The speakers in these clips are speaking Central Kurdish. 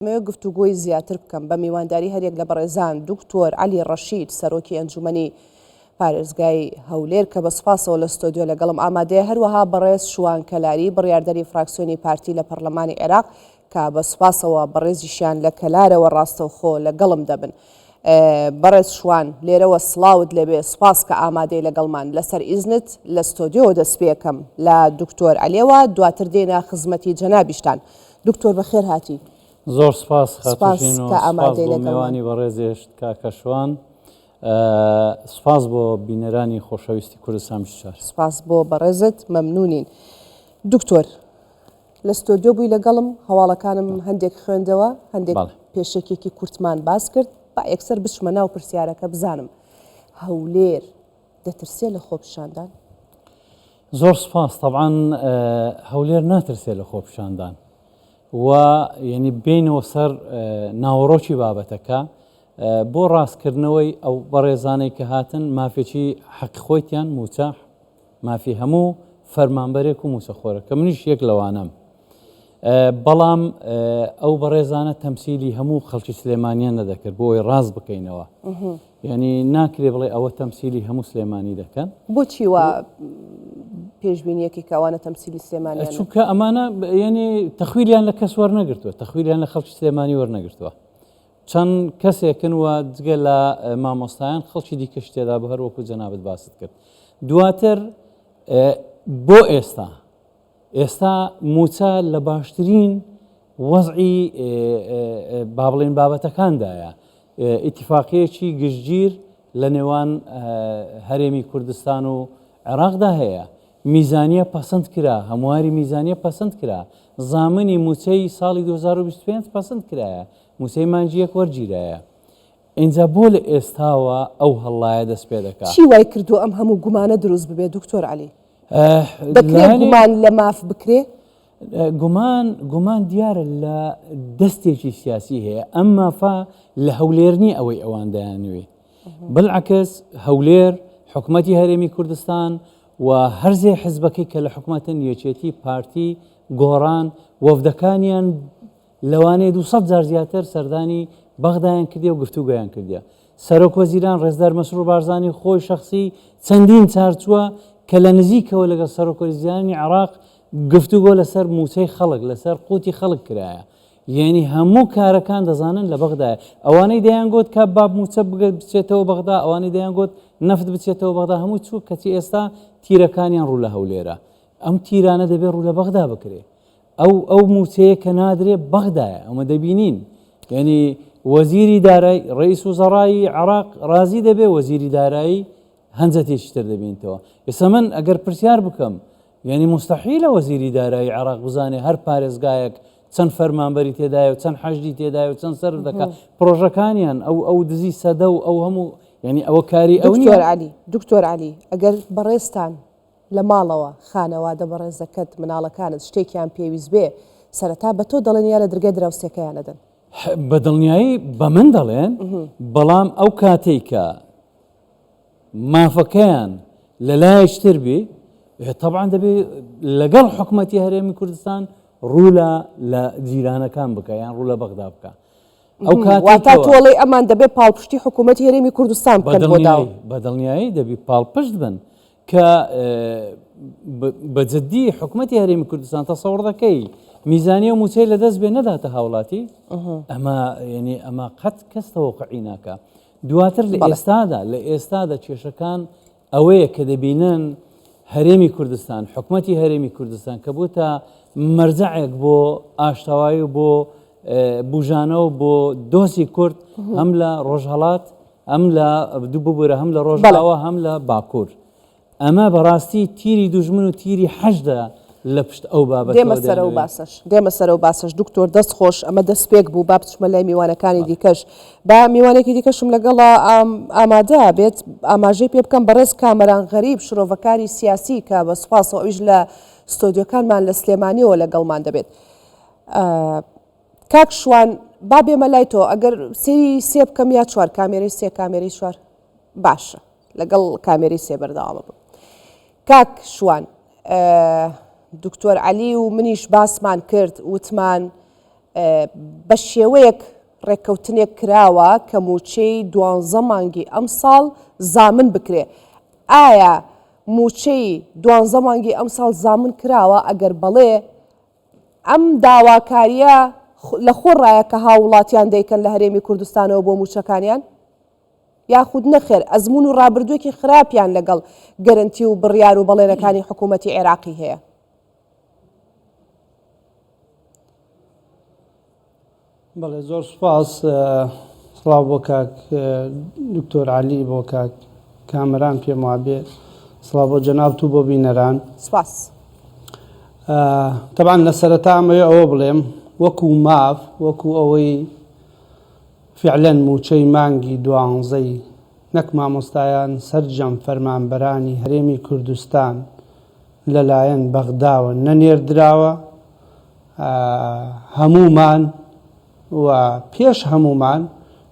گفتوگۆی زیاتر بکەم بە میوانداری هەرێک لە بەڕێزان دکتۆر عەلی ڕەشید سەرۆکی ئەنجومەنی پارێزگای هەولێر کە بە سوپاسەوە لە ستۆدیۆ لەگەڵم ئامادەیە، هەروەها بەڕێز شوان کەلاری بڕیاردەری فراکسیۆنی پارتی لە پەرلەمانی عێراق کە بە سوپاسەوە بەڕێزیشیان لە کەلارەوە ڕاستەوخۆ لەگەڵم دەبن. بەڕێز شوان لێرەوە سڵاوت لەبێ، سوپاس کە ئامادەی لەگەڵمان لەسەر ئیزنت لە ستۆدیۆ دەست پێکەم لە دکتۆر عەلیەوە، دواتر دێنە خزمەتی جەنابیشتان. دکتۆر بەخێر هاتی. زۆر سپاس خاتوشین و سپاس بۆ میوانی بەڕێزێشت کاکە شوان، سپاس بۆ بینەرانی خۆشەویستی کوردستان بشار. سپاس بۆ بەڕێزت، مەمنونین. دکتۆر لە ستۆدیۆ بووی لەگەڵم، هەواڵەکانم هەندێک خوێندەوە، هەندێک پێشێکێکی کورتمان باس کرد، با یەکسەر بچمە ناو پرسیارەکە بزانم هەولێر دەترسێ لە خۆپیشاندان؟ زۆر سپاس. طبعاً هەولێر ناترسێ لە خۆپیشاندان و یعنی بینەوە سەر ناوەڕۆکی بابەتەکە بۆ ڕاستکردنەوەی ئەو بەڕێزانەی کە هاتن مافێکی حەق خۆیتیان موچە مافی هەموو فەرمانبەرێک و موچەخۆرە کە منیش یەک لەوانم، بەڵام ئەو بەڕێزانە تەمسیلی هەموو خەڵکی سلێمانیان نەدەکرد بۆی ڕاست بکەینەوە، یعنی ناکرێ بڵێ ئەوە تەمسیلی هەموو سلێمانی دەکەن. بۆچی وە پێشبینیەکی کەوانە تەمسیلی سلێمانیان؟ چونکە ئەمانە ینی تەخویلیان لە کەس وەرنەگرتووە، تەخویلیان لە خەڵکی سلێمانی وەرنەگرتووە. چەند کەسێکن وە جگە لە مامۆستایان خەڵکی دیکەش تێدا بە هەر وەکو جەنابەت باست کرد. دواتر بۆ ئێستا موچە لە باشترین وەزعی با بڵێن بابەتەکاندایە، ئیتیفاقیەکی گشتگیر لە نێوان هەرێمی کوردستان و عێراقدا هەیە. میزانیە پەسەند کرا، هەمواری میزانیە پەسەند کرا، زامنی موچەی ساڵی 2025 پەسەند کرایە، موچەی مانجیەک وەرگیرایە. اینجا بۆ لە ئێستاوە ئەو هەڵایە دەست پێ دەکات. چی وای کردو ئەم هەموو گومانە دروست ببێ دکتۆر عەلی؟ دەکرێت گومان لە ماف بکرێ؟ گومان دیارە لە دەستێکی سیاسی هەیە، ئەم مافا لە هەولێرنی ئەوەی ئەوان دەیانوێ. بەڵعکس هەولێر حکومەتی هەرێمی کوردستان و هەرزێ حزبەکەی کە لە حکومەتن یەکێتی پارتی گۆڕان وەفدەکانیان لەوانەیە 200 جار زیاتر سەردانی بەغدایان کردیە و گفتوگۆیان کردیە. سەرۆک وەزیران ڕێزدار مەسرور بارزانی خۆی شەخسی چەندین چارچووە کە لە نزیکەوە لەگەڵ سەرۆک وەزیرانی عێراق گفتوگۆ لەسەر موچەی خەڵک، لەسەر قوتی خەڵک کرایە. یعنی هەموو کارەکان دەزانن لە بەغدایە. ئەوانەی دەیانگوت کە باب موچە بچێتەوە بەغدا، ئەوانەی دەیانگوت نەفت بچێتەوە بەغدا، هەموو چوو کەچی ئێستا تیرەکانیان ڕوو لە هەولێرە. ئەم تیرانە دەبێت ڕوو لە بەغدا بکرێ. ئەو موچەیە کە نادرێ بەغدایە، ئەمە دەبینین. یعنی وەزیری دارایی ڕئیس وزەڕایی عێراق ڕازی دەبێ، وەزیری دارایی هەنجەتێکی تر دەبینتەوە. ئێستا من ئەگەر پرسیار بکەم، یعنی مستحیلە وەزیری دارایی عێراق بزانێ هەر پارێزگایەک چەند فەرمانبەری تێدایە و چەند حەشدی تێدایە و چەند سەر دەکات پرۆژەکانیان ئەو دزی سەدە و ئەو هەموو، یعنی ئەوە کاری ئەو نیە. دکتۆر عەلی، ئەگەر بەڕێستان لە ماڵەوە خانەوادە بەڕێزەکەت مناڵەکانت شتێکیان پێویست بێ سەرەتا بە تۆ دەڵێن یا لە دەرگای دراوسێکەیان دەدەن؟ بە دڵنیایی بە من دەڵێن، بەڵام ئەو کاتێک کە مافەکەیان لە لایەشتر بێ طبعاً دەبێت لەگەڵ حکومەتی هەرێمی کوردستان ڕوو لە جیرانەکان بکە، یان ڕوو لە بەغدا بکە. ئەو کاتە تۆڵی ئەمان دەبێت پاڵپشتی حکوومەتی هەرێمی کوردستان بکەن بۆ داو. بە دڵنیایی دەبێت پاڵپشت بن کە بەجددی حکومەتی هەرێمی کوردستان تەسەوڕ دەکەی میزانیە و موچەی لەدەست بێ نەداتە هاوڵاتی، ئەمە قەت کەس تەوەقعی ناکە. دواتر لە ئێستادا کێشەکان ئەوەیە کە دەبینن هەرێمی کوردستان، حکومەتی هەرێمی کوردستان کە بووتە مەرجەعێک بۆ ئاشتەوایی و بۆ بوژانە و بۆ دۆسی کورد، هەم لە ڕۆژهەڵات، ئەم لە دوو ببوورە، هەم لە ڕۆژاوە، هەم لە باکوور. ئەمە بەڕاستی تیری دوژمن و تیری حەشدا لە پشت ئەو بابەت دێمە سەرە و باسەش. دکتۆر دەست خۆش، ئەمە دەستپێک بوو، با بچمە لای میوانەکانی دیکەش. با میوانێکی دیکەشم لەگەڵا ئامادە بێت ئاماژەی پێ بکەم بەڕێز کامەران غەریب، شرۆڤەکاری سیاسی کە بە سوپاسەوە ئەویش لە ستۆدیۆکانمان لە سلێمانیەوە لەگەڵمان دەبێت. کاک شوان، با بێمە لای تۆ، ئەگەر سێری سێ بکەم یا چوار، کامێرەی سێ کامێرەی چوار؟ باشە، لەگەڵ کامێرەی سێ بەردەوامە بم. کاک شوان، دکتۆر عەلی و منیش باسمان کرد، وتمان بە شێوەیەک ڕێککەوتنێک کراوە کە موچەی 12 مانگی ئەم ساڵ زامن بکرێ. ئایا موچەی 12 مانگی ئەم ساڵ زامن کراوە؟ ئەگەر بەڵێ ئەم داواکاریە لە خۆڕایە کە هاوڵاتیان دەیکەن لە هەرێمی کوردستانەوە بۆ موچەکانیان یاخود نەخێر ئەزمون و ڕابردوویەکی خراپیان لەگەڵ گەرنتی و بڕیار و بەڵێنەکانی حکوومەتی عێراقی هەیە؟ بەڵێ زۆر سوپاس. سڵاو بۆ کاک دکتۆر عەلی، بۆ کاک کامەران پێم وابێ، سڵاو بۆ جەناب و بۆ بینەران. سپاس. تەبعاً لە سەرەتامەیە ئەوە بڵێم وەکو ماف، وەکو ئەوەی فعلەن موچەی مانگی 12ی نەک مامۆستایان سەرجەم فەرمانبەرانی هەرێمی کوردستان لەلایەن بەغداوە نەنێردراوە، هەمومان و پێش هەمومان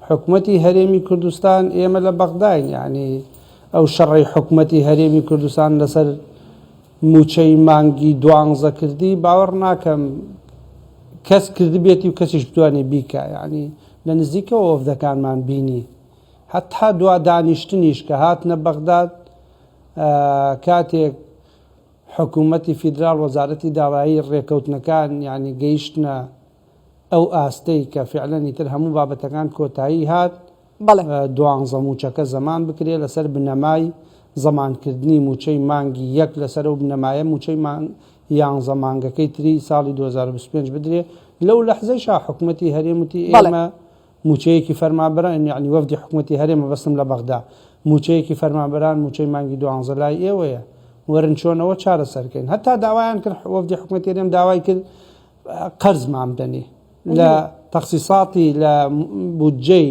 حکوومەتی هەرێمی کوردستان ئێمە لە بەغداین، یعنی ئەو شەڕی حکوومەتی هەرێمی کوردستان لەسەر موچەی مانگی 12 کردی باوەڕ ناکەم کەس کردی بێتی و کەسیش بتوانێ بیکە، یعنی لە نزیکەوە وەفدەکانمان بینی، هەتا دوا دانیشتنیش کە هاتنە بەغداد کاتێک حکوومەتی فیدرال وەزارەتی داوایی ڕێکەوتنەکان یعنی گەیشتنە ئەو ئاستەی کە فعلەنی تر هەموو بابەتەکان کۆتایی هات 12 موچەکە زەمان بکرێ لەسەر بنەمای زەمانکردنی موچەی مانگی یەک لەسەر و بنەمایە موچەی 11 مانگەکەی تری ساڵی 2025 بدرێ. لەو لەحزەیشا حکوومەتی هەرێموتی ئێمە موچەیەکی فەرمانبەران، یعنی وەفدی حکوومەتی هەرێمە بەستم لە بەغدا، موچەیەکی فەرمانبەران موچەی مانگی 12 لای ئێوەیە، وەرن چۆنەوە چارەسەرکەین. هەتا داوایان کرد وەفدی حکوومەتی هەرێم داوای کرد قەرزمان بدەنێ لە تەخسیساتی لە بودجەی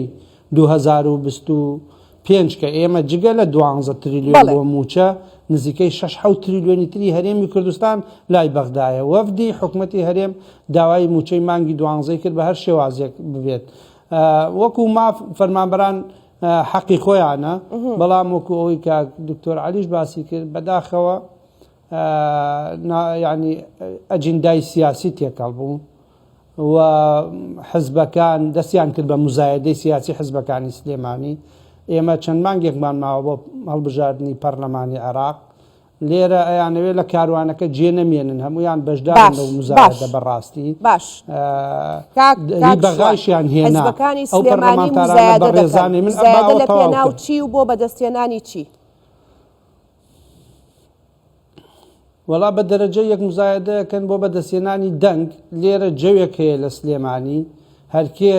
2025 کە ئێمە جگە لە 12 تریلیۆن بۆ موچە نزیکەی 6-7 تریلیۆنی تری هەرێمی کوردستان لای بەغدایە. وەفدی حکوومەتی هەرێم داوای موچەی مانگی 12 کرد بە هەر شێوازێک ببێت. وەکو ما فەرمانبەران حەقی خۆیانە، بەڵام وەکو ئەوەی کە دکتۆر عەلیش باسی کرد بەداخەوە یعنی ئەجندای سیاسی تێکەڵ بوو و حزبەکان دەستیان کرد بە مزایدەی سیاسی حزبەکانی سلێمانی. ئێمە چەند مانگێکمان ماوە بۆ هەڵبژاردننی پەرلەمانی عێراق، لێرە ئەیانەوێت لە کاروانەکە جێ نەمێنن، هەمویان بەشدارن لەو مزایدە بەڕاستی بەغاشیان هێنا. ئەو پەرلەمانتارانە بەڕێزانی من لە پێناو چی و بۆ بەدەستێنانی چی؟ وەڵا بە دەرەجە یەک مزایدەکەن بۆ بەدەستێنانی دەنگ. لێرە جەوێک هەیە لە سلێمانی، هەرکێ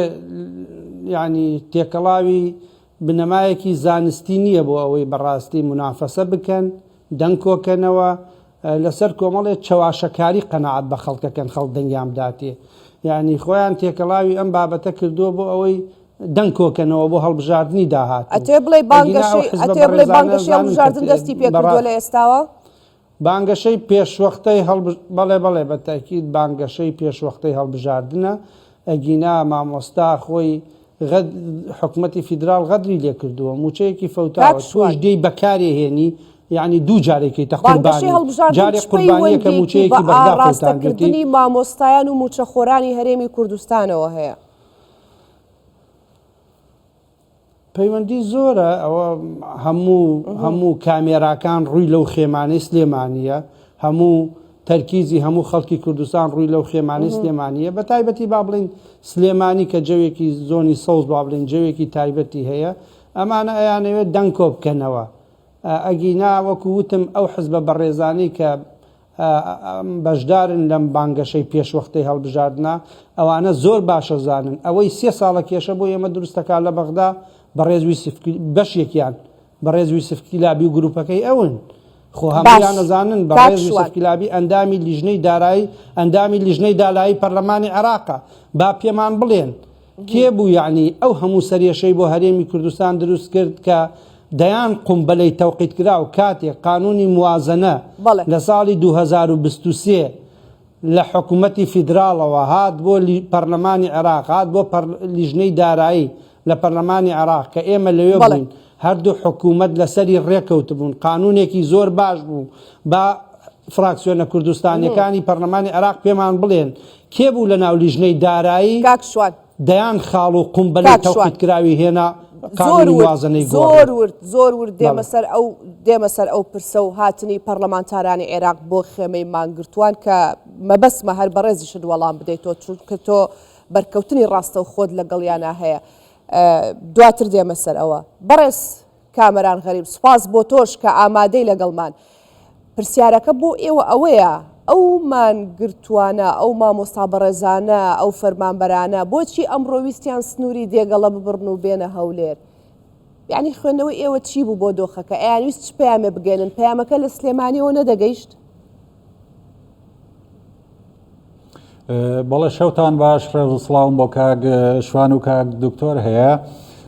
یعنی تێکەڵاوی بنەمایەکی زانستی نییە بۆ ئەوەی بەڕاستی منافەسە بکەن، دەنگ کۆکەنەوە لەسەر کۆمەڵێک چەواشەکاری قەنەعەت بە خەڵکەکەن، خەڵک دەنگیان بداتێ، یعنی خۆیان تێکەڵاوی ئەم بابەتە کردووە بۆ ئەوەی دەنگ کۆکەنەوە بۆ هەڵبژاردننی داهات. ئەتێ بڵێ بانگەشەی هەڵبژاردن دەستی پێ کردووە لە ئێستاوە؟ بانگەشەی پێشوەختەی بەڵێ بە تاکید بانگەشەی پێشوەختەی هەڵبژاردنە. ئەگینا مامۆستا خۆی حکوومەتی فیدرال غەدری لێ کردووە، موچەیەکی فەوتاوە، تۆش دێی بەکارێ هێنی، یعنی دوو جارێکی تەقوربانی، جارێک قوربانیەکە موچەیەکی بەغدا ڕاستەکردنی مامۆستایان و موچەخۆرانی هەرێمی کوردستانەوە هەیە. پەیوەندی زۆرە، ئەوە هەموو کامێراکان ڕووی لەو خێمانەی سلێمانیە، هەموو تەرکیزی هەموو خەڵکی کوردستان ڕووی لەو خێمانەی سلێمانیە، بە تایبەتی با بڵین سلێمانی کە جەوێکی زۆنی سەوز با بڵین جەوێکی تایبەتی هەیە، ئەمانە ئەیانەوێت دەنگ کۆ بکەنەوە. ئەگینا وەکو وتم ئەو حزبە بەڕێزانەی کە بەشدارن لەم بانگەشەی پێشوەختەی هەڵبژاردنە، ئەوانە زۆر باشە زانن ئەوەی 3 ساڵە کێشە بۆ ئێمە دروستەکە لە بەغدا بەڕێزوی بەڕێزوی سفکیلابی و گروپەکەی ئەون خۆ هەمویان نەزانن بەڕێزوی سفکیلابی ئەندامی لیژنەی دارایی ئەندامی لیژنەی دالایی پەرلەمانی عێراقە. با پێمان بڵێن کێ بوو یعنی ئەو هەموو سەرێشەی بۆ هەرێمی کوردستان دروست کرد کە دەیان قومبەلەی تەوقیت کرا و کاتێک قانونی موازنە لە ساڵی 2023 لە حکوومەتی فیدراڵەوە هات بۆ پەرلەمانی عێراق، هات بۆ لیژنەی دارایی لە پەرلەمانی عێراق کە ئێمە لەوێ بووین، هەردوو حکوومەت لەسەری ڕێکەوت بوون، قانونێکی زۆر باش بوو. با فراکسیۆنە کوردستانیەکانی پەرلەمانی عێراق پێمان بڵێن کێ بوو لە ناو لیژنەی دارایی کاکشوان دەیان خاڵ و قومبەلی تەوقیت کراوی هێنا زۆر ورد دێمە سەر ئەو پرسە و هاتنی پەرلەمانتارانی عێراق بۆ خێمەی مانگرتووان کە مەبەسمە هەر بەڕێزیشت وەڵام بدەیتەوە چونکە تۆ بەرکەوتنی ڕاستە و خۆت لەگەڵیانە هەیە. دواتر دێمە سەر ئەوە بەڕێز کامەران غەریب سوپاس بۆ تۆش کە ئامادەی لەگەڵمان. پرسیارەکە بۆ ئێوە ئەوەیە ئەو مانگرتوانە ئەو مامۆستا بەڕێزانە ئەو فەرمانبەرانە بۆچی ئەمڕۆ ویستیان سنووری دێگەڵە ببڕن و بێنە هەولێر؟ یعنی خوێندنەوەی ئێوە چی بوو بۆ دۆخەکە؟ ئەیانویست چ پەیامێ بگەێنن؟ پەیامەکە لە سلێمانیەوە نەدەگەیشت؟ بەڵێ شەوتان باش ڕێز و سڵاوم بۆ کاک شوان و کاک دکتۆر هەیە.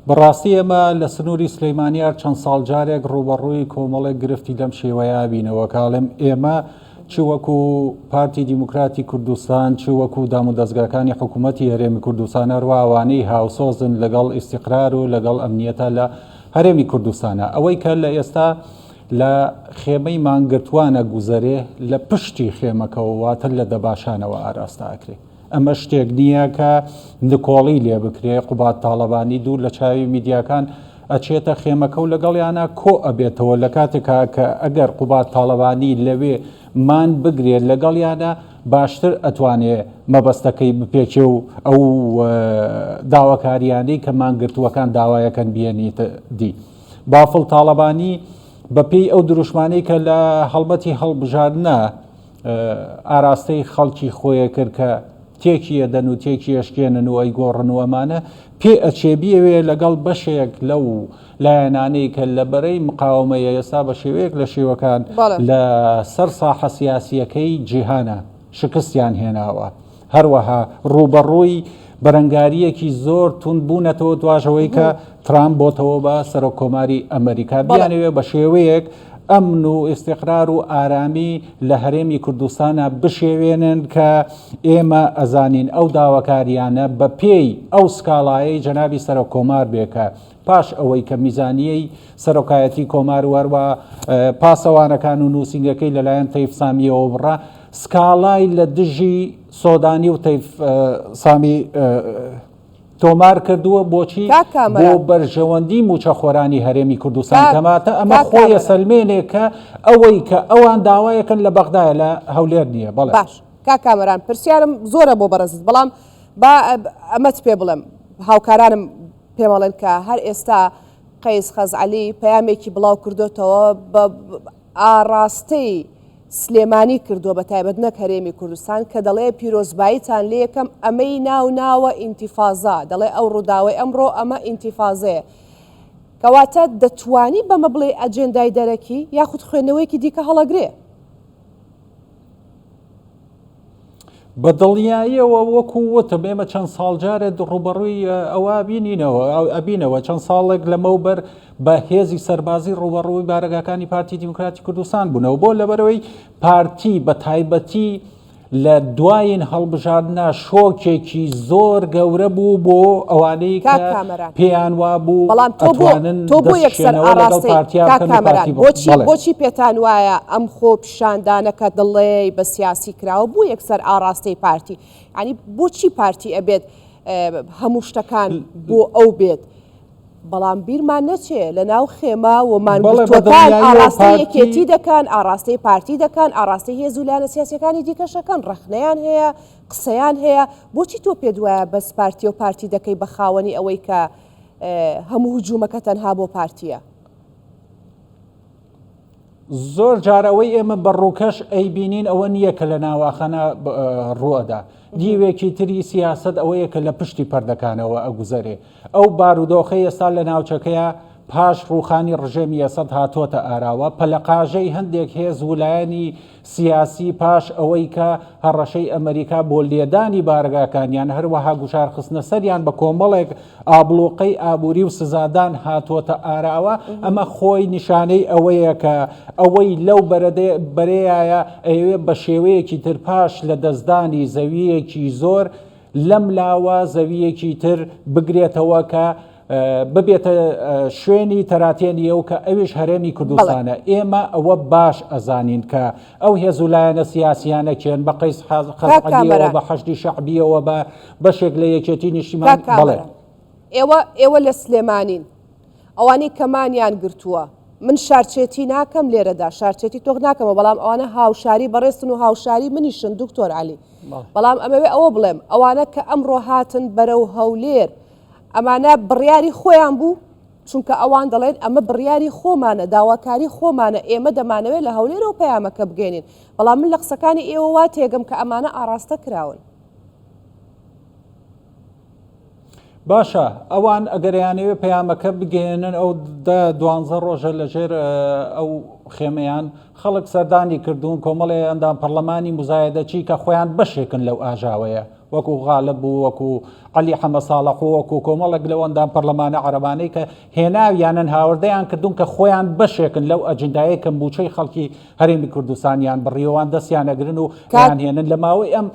بەڕاستی ئێمە لە سنووری سلەیمانیار چەند ساڵ جارێک ڕوبەڕووی کۆمەڵێک گرفتی لەم شێوەیە بینەوە کاڵم ئێمە چ وەکو پارتی دیموکراتی کوردستان چ وەکو دام و دەستگاکانی حکوومەتی هەرێمی کوردستان هەروەوانەی هاوسۆزن لەگەڵ ئیستیقرار و لەگەڵ ئەمنیەتە لە هەرێمی کوردستانە. ئەوەی کە لە ئێستا لە خێمەی مانگرتوانە گوزەرێ لە پشتی خێمەکەواتە لە دەباشانەوە ئاراستە ئەکرێ. ئەمە شتێک نییە کە نکۆڵی لێ بکرێ. قوبات تاڵەبانی دوور لە چاوی میدیاکان ئەچێتە خێمەکە و لەگەڵیانە کۆ ئەبێتەوە لە کاتێکا کە ئەگەر قوبات تاڵەبانی لەوێ مان بگرێت لەگەڵیانە باشتر ئەتوانێت مەبەستەکەی بپێچێ و ئەو داواکاریانەی کە مانگرتووەکان داوایەکەن بێنیتە دی. بافڵ تاڵەبانی بەپێی ئەو دروشمانەی کە لە هەڵبەتی هەڵبژاردنە ئاراستەی خەڵکی خۆیە کرد کە تێکی ئەدەن و تێکی ئەشکێنن و ئەی گۆڕن و ئەمانە پێ ئەچێبیەوێ لەگەڵ بەشێک لەو لایەنانەی کە لە بەرەی مقاومەیە ئێستا بە شێوەیەک لە شێوەکان لە سەر ساحە سیاسیەکەی جیهانە شکستیان هێناوە. هەروەها ڕوبەڕووی بەرەنگاریەکی زۆر تون بوونەتەوە دواژەوەی کە ترامپ بۆتەوە بە سەرۆکۆماری ئەمریکا بیانەوێ بە شێوەیەک ئەمن و ئیستیقرار و ئارامی لە هەرێمی کوردستانە بشێوێنن کە ئێمە ئەزانین ئەو داواکاریانە بە پێی ئەو سکاڵایەی جەنابی سەرۆکۆمار بێکە پاش ئەوەی کە میزانیەی سەرۆکایەتی کۆمار وەروە پاسەوانەکان و نووسنگەکەی لەلایەن تەیف سامیەوە بڕە سکاڵای لە دژی سۆدانی و تەیف سامی تۆمار کردووە بۆچی بۆ بەرژەوەندی موچەخۆرانی هەرێمی کوردستان کەماتە ئەمە خۆیە سەلمێنێک کە ئەوەی کە ئەوان داوایەکەن لە بەغدایە لە هەولێر نییە. بەڵێ باش کاکامەران پرسیارم زۆرە بۆ بەڕێزت بەڵام با ئەمەت پێ بڵێم هاوکارانم پێمەڵێن کە هەر ئێستا قەیس خەزعەلی پەیامێکی بڵاو کردوتەوە بە ئاڕاستەی سلێمانی کردووە بە تایبەت نەک هەرێمی کوردستان کە دەڵێ پیرۆزباییتان لێ یەکەم ئەمەی ناوە ئینتیفازا دەڵێ ئەو ڕووداوی ئەمڕۆ ئەمە ئینتیفازەیە کەواتە دەتوانی بەمە بڵێ ئەجێندای دەرەکی یاخود خوێندنەوەیکی دیکە هەڵەگرێ؟ بە دڵنیاییەوە وەکو وتم ئێمە چەند ساڵجارێت ڕوبەڕووی ئەوە ئەبینەوە چەند ساڵێک لەمەوبەر بە هێزی سەربازی ڕوبەڕووی بارگاکانی پارتی دیموکراتی کوردستان بوونەوە بۆ لەبەرەوەی پارتی بە تایبەتی لە دوایین هەڵبژاردنە شۆکێکی زۆر گەورە بوو بۆ ئەوانەی کە پێیان وا بوو بەڵام تۆ بۆ یەکسەر بۆچی پێتان وایە ئەم خۆ پیشاندانەکە دڵێ بە سیاسی کراوە بوو یەکسەر ئاراستەی پارتی ینی بۆچی پارتی ئەبێت هەموو شتەکان بۆ ئەو بێت بەڵام بیرمان نەچێ لە ناو خێمە و مانگرتوەکان ئاڕاستی یەکێتی دەکەن ئاڕاستی پارتی دەکەن ئاڕاستی هێز و لایەنە سیاسیەکانی دیکەشەکەن ڕەخنەیان هەیە قسەیان هەیە بۆچی تۆ پێ دوایە بەس پارتی و پارتی دەکەی بە خاوەنی ئەوەی کە هەموو هجوومەکە تەنها بۆ پارتیە؟ زۆر جارەوەی ئێمە بەڕووکەش ئەیبینین ئەوە نییە کە لە ناواخەنە ڕوەدا دیوێکی تری سیاست ئەوەیە کە لە پشتی پەردەکانەوە ئەگوزەرێ ئەو بارودۆخەی ئێستا لە ناوچەکەیە پاش ڕوخانی ڕژێمی ئەسەد هاتوۆتە ئاراوە پەلەقاژەی هەندێک هێز وولایەنی سیاسی پاش ئەوەی کە هەڕەشەی ئەمریکا بۆ لێدانی بارگاکانیان هەروەها گوشارخستنە سەریان بە کۆمەڵێک ئابلوقەی ئابووری و سزادان هاتوۆتە ئاراوە ئەمە خۆی نیشانەی ئەوەیە کە ئەوەی لەو بەرەیە ئەوێ بە شێوەیەکی تر پاش لە دەستدانی زەویەکی زۆر لەم لاوە زەویەکی تر بگرێتەوە کە ببێتە شوێنی تەراتێنیەوە کە ئەویش هەرێمی کوردستانە ئێمە ئەوە باش ئەزانین کە ئەو هێزولایەنە سیاسیانە کێن بە قەیس خەزعەلیەوە بە حەشدی شەعبیەوە بە بەشێک لە یەکێتی نیشتیمان بەڵێ ئێوە لە سلێمانین ئەوانەی کەمانیان گرتووە من شارچێتی ناکەم لێرەدا شارچێتی تۆ ناکەمە بەڵام ئەوانە هاوشاری بەڕێستن و هاوشاری منیشن دکتۆر عەلی بەڵام ئەمەوێ ئەوە بڵێم ئەوانە کە ئەمڕۆ هاتن بەرەو هەولێر ئەمانە بڕیاری خۆیان بوو چونکە ئەوان دەڵێن ئەمە بڕیاری خۆمانە داواکاری خۆمانە ئێمە دەمانەوێت لە هەولێرەوە پەیامەکە بگەێنین بەڵام من لە قسەکانی ئێوە وا تێگەم کە ئەمانە ئاراستە کراون باشە ئەوان ئەگەریانەوێ پەیامەکە بگەێنن ئەو 12 ڕۆژە لەژێر ئەو خێمەیان خەڵک سەردانی کردوون کۆمەڵێ ئەندام پەرلەمانی مزایدەچی کە خۆیان بەشێکن لەو ئاژاوەیە وەکو غالب بوو وەکو عەلی حەمە ساڵح وەکو کۆمەڵێک لەو ئەندام پەرلەمانە عەرەبانەی کە هێناویانن هاوردەیان کردوون کە خۆیان بەشێکن لەو ئەجندایە کە موچەی خەڵکی هەرێمی کوردستانیان بڕیەوان دەستیانەگرن و یان هێنن لە ماوەی ئەم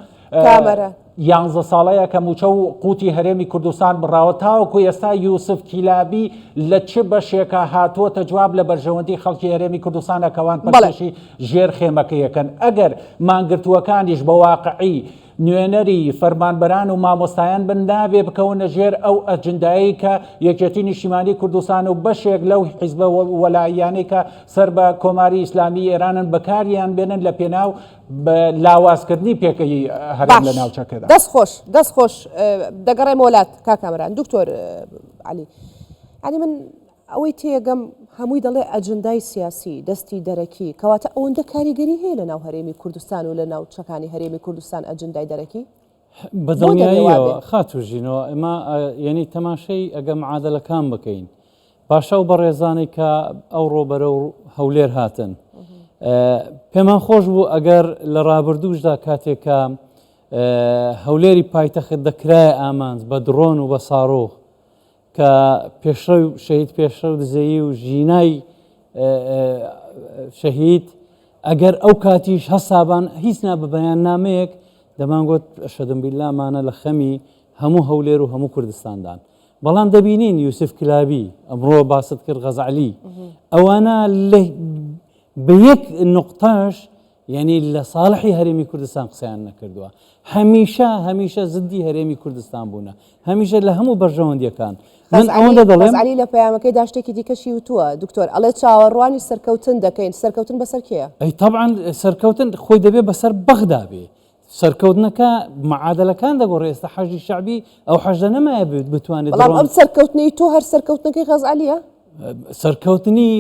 کامەرە 11 ساڵەیە کە موچە و قوتی هەرێمی کوردستان بڕاوە تاوەکو ئێستا یوسف کیلابی لە چ بەشێکە هاتووەتە جواب لە بەرژەوەندی خەڵکی هەرێمی کوردستانە کەوان پەرشی ژێر خێمەکەیەکەن ئەگەر مانگرتووەکانیش بە واقعی نوێنەری فەرمانبەران و مامۆستایان بن نابێ بکەونە ژێر ئەو ئەجندایی کە یەکێتی نیشتیمانی کوردستان و بەشێک لەو حیزبە وەلاییانەی کە سەر بە کۆماری ئیسلامی ئێرانن بەکاریان بێنن لە پێناو لاوازکردنی پێکەی هەرێم لە ناوچەکەدا دەست خۆش دەگەڕێم وڵات کاکامران دکتۆر عەلی ینی من ئەوەی تێگەم هەمووی دەڵێ ئەجندای سیاسی دەستی دەرەکی کەواتە ئەوەندە کاریگەری هەیە لە ناو هەرێمی کوردستان و لە ناوچەکانی هەرێمی کوردستان ئەجندای دەرەکی بەدڵنیاییەوە خاتوژینەوە ئەمە یعنی تەماشای ئەگە معادلەکان بکەین پاشا و بەڕێزانەی کە ئەوڕۆ بەرە و هەولێر هاتن پێمان خۆش بوو ئەگەر لە ڕابردووشدا کاتێکە هەولێری پایتەخت دەکرایە ئامانج بە درۆن و بە ساڕۆخ کە پێشڕە و شەهید پێشڕە و دزەیی و ژینای شەهید ئەگەر ئەو کاتیش هەسابان هیچ نابە بەیان نامەیەک دەمانگوت ئەشهەدو بیللامانە لە خەمی هەموو هەولێر و هەموو کوردستاندان بەڵام دەبینین یوسف کلابی ئەمڕۆ باست کرد غەزعەلی ئەوانە بە یەک نقطەش یعنی لە ساڵحی هەرێمی کوردستان قسەیان نەکردووە هەمیشە زدی هەرێمی کوردستان بوونە هەمیشە لە هەموو بەرژەوەندیەکان من ئەوەندە دەڵێم غەزعەلی لە پەیامەکەی داشتێکی دیکەشی وتووە دکتۆر ئەڵێ چاوەڕوانی سەرکەوتن دەکەین سەرکەوتن بەسەر کێیە ئەی طبعاً سەرکەوتن خۆی دەبێت بەسەر بەغدا بێ سەرکەوتنەکە معادلەکان دەگۆڕێ ئێستا حەشدی شەعبی ئەو حەشدە نەمایە بتوانێت بەڵام ئەم سەرکەوتنەی تۆ هەر سەرکەوتنەکەی غەزعەلیە سەرکەوتنی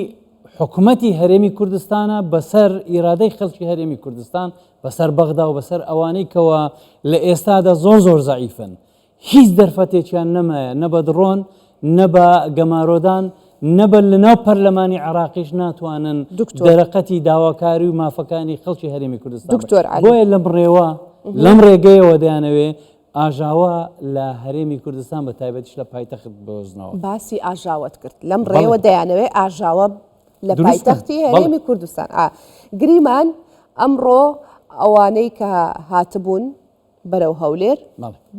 حکوومەتی هەرێمی کوردستانە بەسەر ئیرادەی خەڵکی هەرێمی کوردستان بەسەر بەغدا و بەسەر ئەوانەی کەوە لە ئێستادا زۆر زەعیفن هیچ دەرفەتێکیان نەمایە نە بە درۆن نە بە گەمارۆدان نەبە لە ناو پەرلەمانی عێراقیش ناتوانن دەرەقەتی داواکاری و مافەکانی خەڵکی هەرێمی کوردستان بۆیە لەم ڕێگەیەوە دەیانەوێ ئاژاوە لە هەرێمی کوردستان بە تایبەتیش لە پایتەخت بۆزنەوە باسی ئاژاوت کرد لەم ڕێوە دەیانەوێ ئاژاوە لە پایتەختی هەرێمی کوردستان گریمان ئەمڕۆ ئەوانەی کە هاتبوون بەرەو هەولێر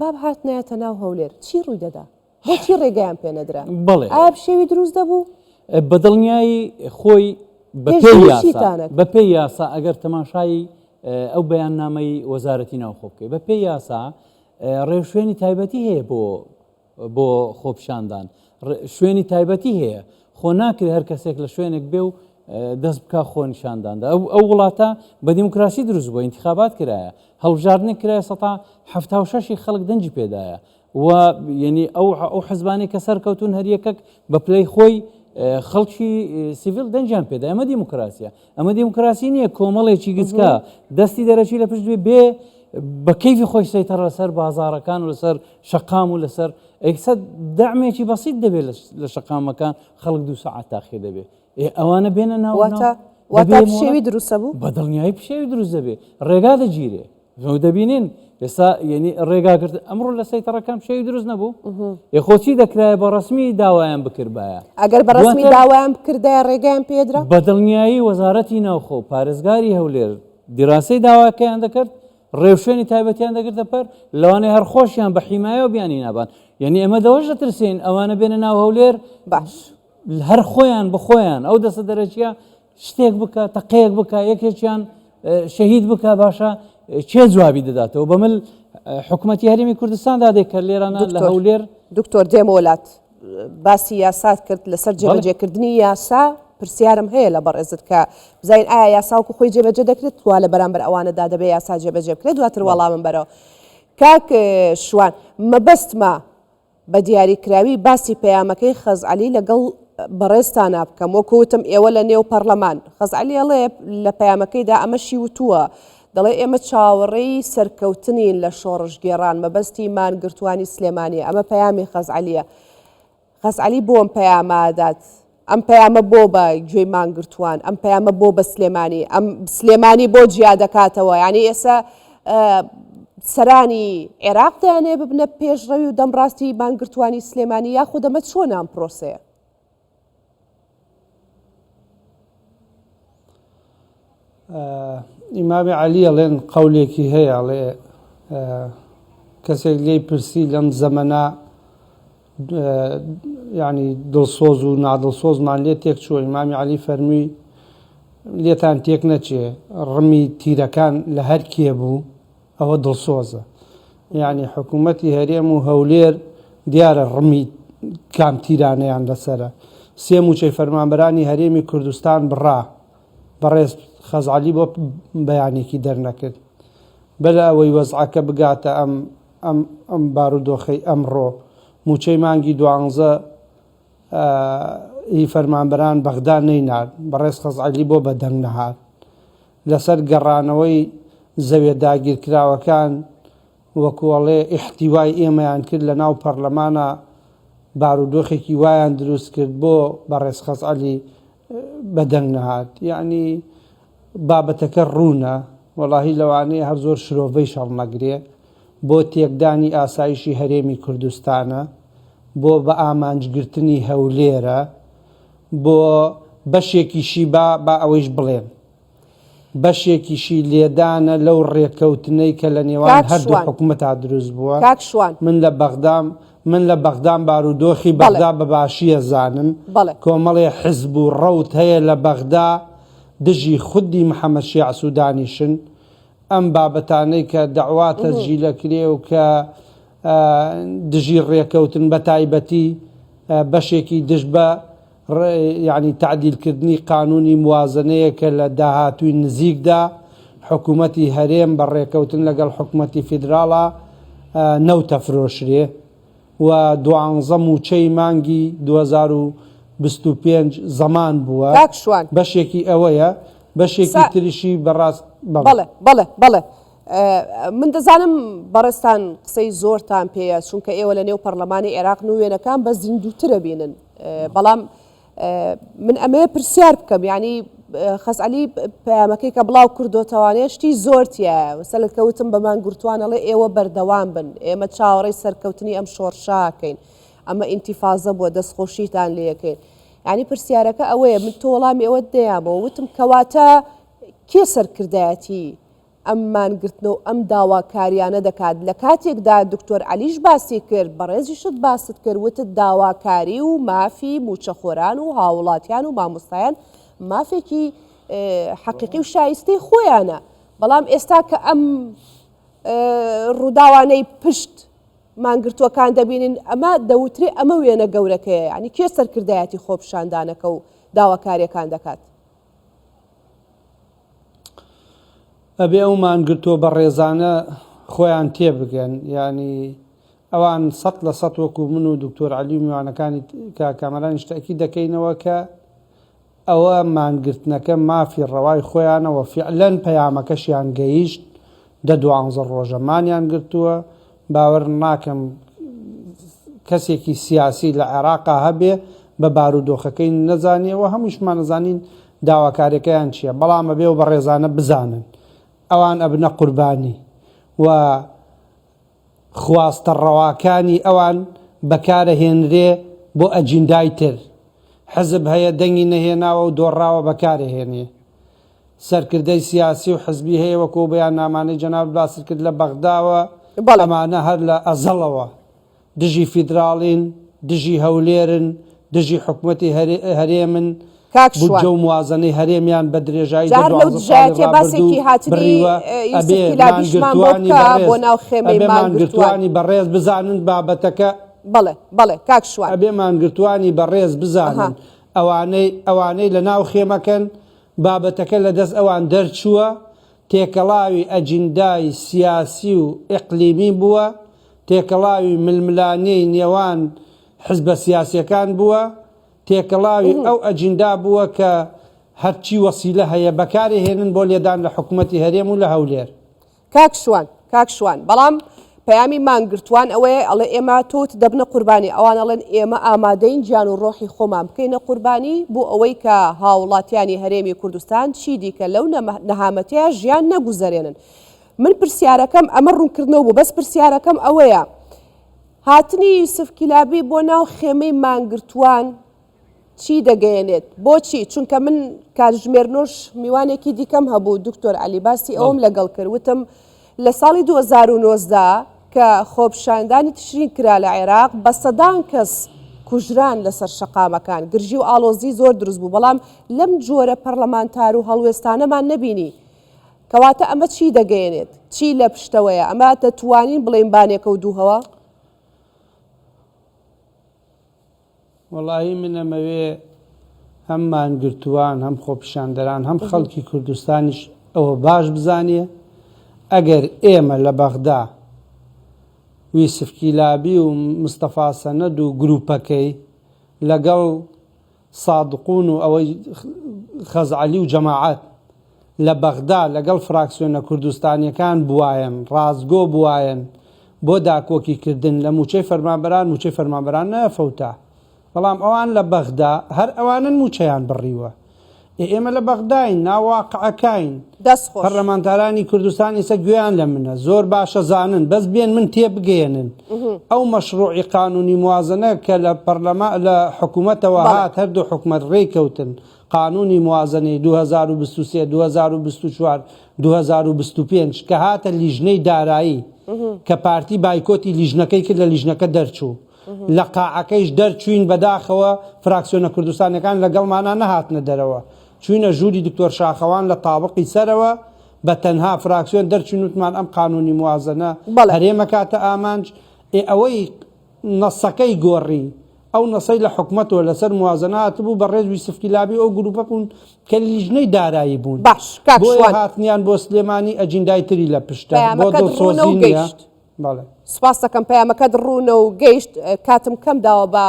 باب هاتنایەتە ناو هەولێر چی ڕووی دەدا بۆچی ڕێگەیان پێ نەدرا ئایا شێوی دروست دەبوو بەدڵنیایی خۆی بە پێی یاسا ئەگەر تەماشایی ئەو بەیاننامەی وەزارەتی ناوخۆ بکەی بە پێی یاسا ڕێوشوێنی تایبەتی هەیە بۆ خۆپشاندان شوێنی تایبەتی هەیە خۆ ناکرێت هەر کەسێک لە شوێنێک بێ و دەست بکە خۆ نیشانداندا ئەو وڵاتە بە دیموکراسی دروست بووە انتخابات کرایە هەڵبژاردنێک کرایە 76 خەڵک دەنجی پێدایە و یعنی ئەو حزبانی کە سەرکەوتون هەر یەکەک بە پلەی خۆی خەڵکی سیڤیل دەنجیان پێدا ئەمە دیموکراسیە ئەمە دیموکراسی نییە کۆمەڵێکی گچکە دەستی دەرەچی لە پشت بێ بە کەیفی خۆی سەیتەڕ لەسەر بازارەکان و لەسەر شەقام و لەسەر ئەکسەد دەعمێکی بەسیط دەبێت لە شەقامەکان خەڵک 2 ساعت تاخیر دەبێت ئەوانە بێنە ناواتە پشێوی دروستە بوو بەدڵنیایی پشێوی دروست دەبێت ڕێگا دەگیرێ دەبینین ئێستا یعنی ڕێگاگرت ئەمڕۆ لە سەیتەڕەکان پشێوی دروست نەبوو یخۆچی دەکرایە بە ڕسمی داوایان بکردبایە ئەگەر بە ڕسمی داوایان بکردایە ڕێگەیان پێدرا بەدڵنیایی وەزارەتی ناوخۆ پارێزگاری هەولێر دیراسی داواکەیان دەکرد ڕێوشێنی تایبەتیان دەگرتە پەر لەوانەیە هەر خۆشیان بە حیمایە و بیانی نابان یعنی ئەمە دەوەش دەترسین ئەوانە بێنە ناو هەولێر باش هەر خۆیان بخۆیان ئەو دەستە دەرەچیە شتێک بکە تەقەیەک بکە یەکێکیان شەهید بکە باشە چێ جوابی دەداتەوە بەمل حکوومەتی هەرێمی کوردستان دادێک کە لێرانە لە هەولێر دکتۆر دێمە وڵات باسی یاسات کرد لەسەر جێبەجێکردنی یاسا پرسیارم هەیە لە بەڕێزت کە بزین ئایا یاساوکو خۆی جێبەجێ دەکرێت وا لە بەرامبەر ئەوانەدا دەبێت یاسا جێبەجێ بکرێت دواتر وەڵامم بەرەوە کاک شوان مەبەستمە بە دیاریکراوی باسی پەیامەکەی خەزعەلی لەگەڵ بەڕێزتانە بکەم وەکوتم ئێوە لە نێو پەرلەمان خەزعەلی ئەڵێ لە پەیامەکەیدا ئەمەشی وتووە دەڵێ ئێمە چاوەڕێی سەرکەوتنین لە شۆڕژگێڕان مەبەستی مانگرتوانی سلێمانی ئەمە پەیامی خەزعەلیە خەزعەلی بۆ ئەم پەیامادات ئەم پەیامە بۆ بە گوێی مانگرتوان ئەم پەیامە بۆ بە سلێمانی ئەم سلێمانی بۆ جیا دەکاتەوە ینی ئێستا سەرانی عێراق دەیانێ ببنە پێشڕەوی و دەمڕاستی مانگرتوانی سلێمانی یاخود دەمە چۆن ئەم پرۆسەیە ئیمامی عەلی ئەڵێن قەولێکی هەیە ئەڵێ کەسێک لێی پرسی لەم زەمەنە ینی دڵسۆز و نادڵسۆزمان لێ تێک چوە ئیمامی عەلی فەرمووی لێتان تێک نەچێ ڕمی تیرەکان لە هەر کێ بوو ئەوە دڵسۆزە یعنی حکوومەتی هەرێم و هەولێر دیارە ڕمی کام تیرانەیان لەسرە سێ موچەی فەرمانبەرانی هەرێمی کوردستان بڕا بەڕێز خەزعەلی بۆ بەیانێکی دەرنەکرد بەلە ئەوەی وەزعەکە بگاتە ئەم بارودۆخەی ئەمڕۆ موچەی مانگی دوانزە هی فەرمانبەران بەغدا نەینات بەڕێز خەزعەلی بۆ بەدەنگ نەهات لەسەر گەڕانەوەی زەویە داگیرکراوەکان وەکوڵێ ئیحتیوای ئێمەیان کرد لە ناو پەرلەمانە بارودۆخێکی وایان دروست کرد بۆ بەڕێز خەزعەلی بەدەنگ نەهات یعنی بابەتەکە ڕوونە وەڵاهی لەوانەیە هەر زۆر شرۆڤەی شەڕ نەگرێ بۆ تێکدانی ئاسایشی هەرێمی کوردستانە بۆ بە ئامانجگرتنی هەولێرە بۆ بەشێکیشی با ئەوەیش بڵێن بەشێکیشی لێدانە لەو ڕێکەوتنەی کە لە نێوان هەردوو حکوومەتا دروست بووە من لە بەغدام بارودۆخی بەغدا بەباشیە زانم کۆمەڵێ حزب و ڕەوت هەیە لە بەغدا دژی خودی محەممەد شیع سوودانیشن ئەم بابەتانەی کە دەعوا تەسجیلە کرێ و کە دژی ڕێکەوتن بە تایبەتی بەشێکی دژ بە یعنی تعدیلکردنی قانونی موازنەیە کە لە داهاتووی نزیکدا حکوومەتی هەرێم بە ڕێکەوتن لەگەڵ حکوومەتی فیدراڵە نەوتە فرۆشرێ و دوانزە موچەی مانگی 2025 زەمان بووە بەشێکی ئەوەیە بەشێکی تریشی بەڕاست بەڵێ من دەزانم بەڕێستان قسەی زۆرتان پێەیە چونکە ئێوە لە نێو پەرلەمانی عێراق نوێنەکان بە زیندووترە بینن بەڵام من ئەمەیە پرسیار بکەم ینی خەزعەلی پەیامەکەی کە بڵاو کردوتەوانێ شتی زۆرتیە وسە کەوتم بە مانگورتوانەڵێ ئێوە بەردەوام بن ئێمە چاوەڕێی سەرکەوتنی ئەم شۆڕشاکەین ئەمە ئینتیفازە بووە دەستخۆشیتان لەکەین ینی پرسیارەکە ئەوەیە من تۆ وەڵامی ئەوە دەیامەوە وتم کەواتە کێ سەرکردایەتی ئەم مانگرتنەوە ئەم داواکاریانە دەکات لە کاتێکدا دکتۆر عەلیش باسی کرد بەڕێزیشت باست کرد وتت داواکاری و مافی موچەخۆران و هاوڵاتیان و مامۆستایان مافێکی حەقیقی و شایستەی خۆیانە بەڵام ئێستا کە ئەم ڕووداوانەی پشت مانگرتوەکان دەبینین ئەمە دەوترێ ئەمە وێنە گەورەکەیە ینی کێ سەرکردایەتی خۆپشاندانەکە و داواکاریەکان دەکات ئەبێ ئەو مانگرتووە بە ڕێزانە خۆیان تێبگەن ینی ئەوان 100% وەکو من و دکتۆر عەلی و میوانەکانی کامەرانی شتەکی دەکەینەوە کە ئەوە مانگرتنەکە مافی ڕەوای خۆیانەوە فعلەن پەیامەکەشیان گەیشت 12 ڕۆژەمانیان گرتووە باوەڕ ناکەم کەسێکی سیاسی لە عێراقا هەبێ بە بارودۆخەکەی نەزانیەوە هەمووشمان نەزانین داواکاریەکەیان چییە بەڵام ئەبێ و بە ڕێزانە بزانن ئەوان ئەبنە قوربانی و خواستە ڕەواکانی ئەوان بەکارە هێنرێ بۆ ئەجیندای تر حزب هەیە دەنگی نەهێناوە و دۆڕاوە بەکارە هێنێ سەرکردەی سیاسی و حزبی هەیە وەکو بەیان نامانەی جەناب باست کرد لە بەغداوە ئەمانە هەر لە ئەزەڵەوە دژی فیدراڵین دژی هەولێرن دژی حکوومەتی هەرێمن بودجە و موازنەی هەرێمیان بە درێژایی جار لەو دژایەتێ باسێکی هاتنی یوسف کلابیشمان بۆ بکە بۆ ناو خێمەی مانگرتوانی بەڕێز بزانن بابەتەکە بەڵێ کاک شوان ئەبێ مانگرتوانی بەڕێز بزانن ئەوانەی لە ناو خێمەکەن بابەتەکە لە دەست ئەوان دەرچووە تێکەڵاوی ئەجندای سیاسی و ئیقلیمی بووە تێکەڵاوی ململانەی نێوان حزبە سیاسیەکان بووە تێکەڵاوی ئەو ئەجندا بووە کە هەرچی وەسیلە هەیە بەکاری هێنن بۆ لێدان لە حکوومەتی هەرێم و لە هەولێر کاک شوان بەڵام پەیامی مانگرتوان ئەوەیە ئەڵێ ئێمە تۆت دەبنە قوربانی ئەوان ئەڵێن ئێمە ئامادەین گیان و ڕۆحی خۆمان بکەینە قوربانی بۆ ئەوەی کە هاوڵاتیانی هەرێمی کوردستان چی دیکە لەو نەهامەتەیە ژیان نەگوزەرێنن من پرسیارەکەم ئەمە ڕوونکردنەوە بوو بەس پرسیارەکەم ئەوەیە هاتنی یوسف کلابی بۆ ناو خێمەی مانگرتوان چی دەگەیەنێت بۆچی چونکە من کاتژمێرنۆش میوانێکی دیکەم هەبوو دکتۆر علی باسی ئەوم لەگەڵ کرد وتم لە ساڵی 2019 کە خۆپشاندانی تشرین کرا لە عێراق بە سەدان کەس کوژران لەسەر شەقامەکان گرژی و ئالۆزی زۆر دروست بوو بەڵام لەم جۆرە پەرلەمانتار و هەڵوێستانەمان نەبینی کەواتە ئەمە چی دەگەیەنێت چی لە پشتەوەیە ئەمە دەتوانین بڵێن بانێکە و دووهەوە وەڵاهی من ئەمەوێ هەم مانگرتووان هەم خۆپیشاندەران هەم خەڵکی کوردستانیش ئەوە باش بزانێ ئەگەر ئێمە لە بەغدا یوسف کیلابی و مستەفا سەنەد و گروپەکەی لەگەڵ سادقون و ئەوەی خەزعەلی و جەماعەت لە بەغدا لەگەڵ فراکسیۆنە کوردستانیەکان بوایەن ڕازگۆ بوایەن بۆ داکۆکیکردن لە موچەی فەرمانبەران نەفەوتە بەڵام ئەوان لە بەغدا هەر ئەوانن موچەیان بڕیوە ئێمە لە بەغداین ناواقعەکەین پەرلەمانتارانی کوردستان ئێستا گوێیان لە منە زۆر باشە زانن بەس بێن من تێبگەێنن ئەو مەشروعی قانونی موازنە کە لە پەرلەما لە حکوومەتەوە هات هەردوو حکومەت ڕێککەوتن قانونی موازنەی 2023 2024 2025 کە هاتە لیژنەی دارایی کە پارتی بایکۆتی لیژنەکەی کرد لە لیژنەکە دەرچوو لە قاعەکەیش دەرچوین بەداخەوە فراکسیۆنە کوردستانەکان لەگەڵمانە نەهاتنە دەرەوە چوینە ژووری دکتۆر شاخەوان لە تابقی سەرەوە بە تەنها فراکسیۆن دەرچوین وتمان ئەم قانونی موازنە هەرێمە کاتە ئامانج ئەوەی نەسەکەی گۆڕی ئەو نەسەی لە حکومەتەوە لەسەر موازنەات بوو بە ڕێز یوسف کلابی ئەو گروپە بوون کە لیژنەی دارایی بوون بۆ هاتنیان بۆ سلێمانی ئەجندای تری لە پشتە بۆ دڵسۆزی نییە سپاس دەکەم پەیامەکەت ڕوونە و گەیشت کاتم کەم داوە بە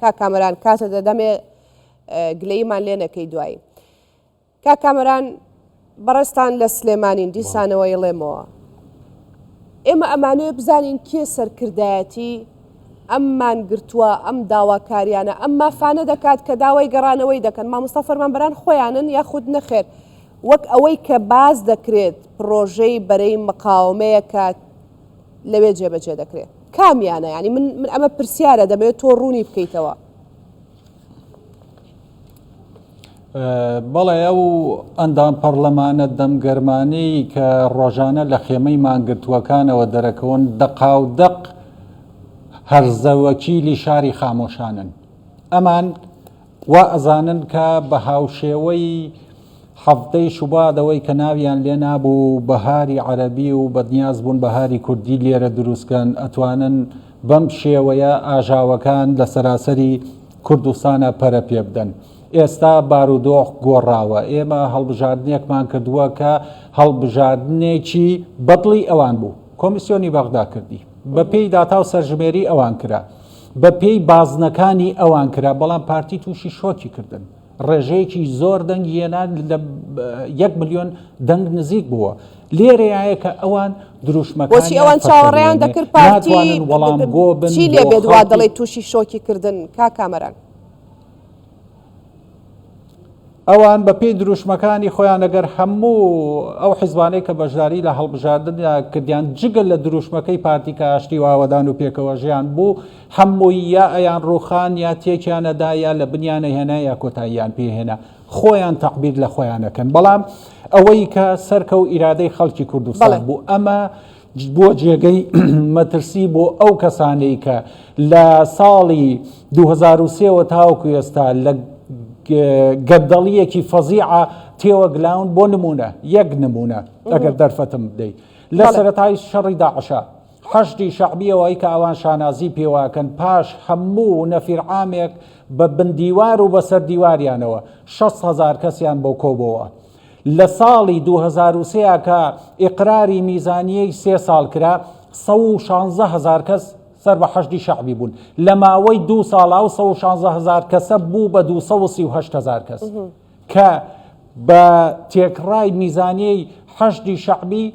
کاکامەران کاتە دەدەمێ گلەیمان لێ نەکەی دوایی کاکامەران بەڕێستان لە سلێمانین دیسانەوەی ڵێمەوە ئێمە ئەمانوێ بزانین کێ سەرکردایەتی ئەممان گرتووە ئەم داواکاریانە ئەم مافانە دەکات کە داوای گەڕانەوەی دەکەن مامۆستا فەرمانبەران خۆیانن یاخود نەخێر وەک ئەوەی کە باز دەکرێت پرۆژەی بەرەی مقاومەیە کات لەوێ جێبەجێ دەکرێت کامیانە ینی من ئەمە پرسیارە دەبێت تۆ ڕوونی بکەیتەوە بەڵێ ئەو ئەندام پەرلەمانە دەمگەرمانەی کە ڕۆژانە لە خێمەی مانگرتووەکانەوە دەرەکەون دەقاودەق هەرزەوەکیلی شاری خامۆشانن ئەمان وا ئەزانن کە بە هاوشێوەی حەفتەی شوبادەوەی کە ناویان لێ نابوو بەهاری عەرەبی و بەدنیاز بوون بەهاری کوردی لێرە دروستکەن ئەتوانن بەم شێوەیە ئاژاوەکان لە سەراسەری کوردستانە پەرە پێ بدەن ئێستا بارودۆخ گۆڕاوە ئێمە هەڵبژاردنێکمان کردووە کە هەڵبژاردنێکی بەدڵی ئەوان بوو کۆمیسیۆنی بەغدا کردی بە پێی داتا و سەرژمێری ئەوان کرا بە پێی بازنەکانی ئەوان کرا بەڵام پارتی تووشی شۆکی کردن ڕێژەیەکی زۆر دەنگی هێنا لە 1 ملیۆن دەنگ نزیک بووە لێرەیە کە ئەوان دروشمەکانی ئەوان چاوەڕێیان دەکرد پارتی وەڵام گۆ بن چی لێ بێت وا دەڵێ تووشی شۆکی کردن کاکامەران ئەوان بە پێی دروشمەکانی خۆیان ئەگەر هەموو ئەو حیزبانەی کە بەشداری لە هەڵبژاردن کردیان جگەل لە دروشمەکەی پارتیکە ئاشتی واوەدان و پێکەوە ژیان بوو هەمووی یا ئەیان ڕوخان یا تێکیانەدا یا لە بنیانە هێنا یا کۆتاییان پێهێنا خۆیان تەقبیر لە خۆیانەکەن بەڵام ئەوەی کە سەرکە و ئیرادەی خەڵکی کوردستان بوو ئەمە بۆ جێگەی مەترسی بۆ ئەو کەسانەی کە لە ساڵی 2023 تاوەکو ئێستا لە گەردەڵیەکی فەزیعە تێوەگلاون بۆ نمونە یەک نمونە ئەگەر دەرفەتم بدەیت لە سەرەتای شەڕی داعشە حەشتی شەعبیەوەی کە ئەوان شانازی پێواکەن پاش هەموو نەفیرعامێک بە بندیوار و بەسەر دیواریانەوە 6,000 کەسیان بۆ کۆبەوە لە ساڵی 2023 کە ئیقراری میزانیەی 3 ساڵ کرا 116,000 کەس سەر بە حەشتی شەعبی بوون لە ماوەی 2 ساڵا و 116,000 کەسە بوو بە 238,000 کەس کە بە تێکڕای میزانیەی حەشتی شەعبی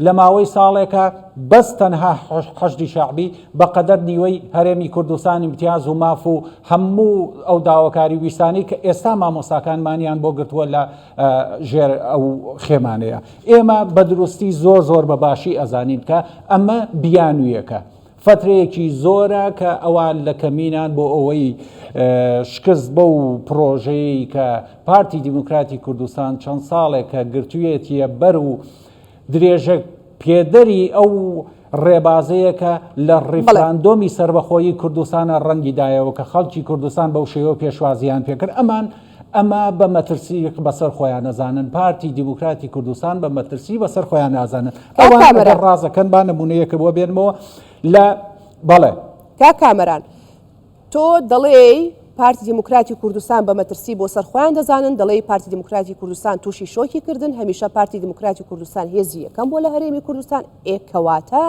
لە ماوەی ساڵێکە بەس تەنها حەشتی شەعبی بەقەدەر نیوەی هەرێمی کوردستان امتیاز و ماف و هەموو ئەو داواکاری ویستانی کە ئێستا مامۆستاکانمانیان بۆ گرتووە لە ژێر ئەو خێمانەیە ئێمە بە دروستی زۆر بە باشی ئەزانین کە ئەمە بیانوویەکە فترەیەکی زۆرە کە ئەوان لە کەمینان بۆ ئەوەی شکست بە و پرۆژەیە کە پارتی دیموکراتی کوردستان چەند ساڵێک کە گرتوویەتیە بەر و درێژە پێدەری ئەو ڕێبازەیە کە لە ڕیفراندۆمی سربەخۆیی کوردستانە ڕەنگی دایەوە کە خەڵکی کوردستان بەو شێوە پێشوازیان پێکرد ئەمە بە مەترسی بەسەر خۆیان نەزانن پارتی دیموکراتی کوردستان بە مەترسی بەسەر خۆیان نازانن ئەوان ئەگەر ڕازەکەن با نمونەیەکە بۆ بێنمەوە لە بەڵێ کا کامەران تۆ دەڵێ پارتی دیموکراتی کوردستان بە مەترسی بۆ سەرخۆیان دەزانن دەڵێ پارتی دیموکراتی کوردستان تووشی شۆکی کردن هەمیشە پارتی دیموکراتی کوردستان هێزی یەکەم بۆ لە هەرێمی کوردستان ئێکەواتە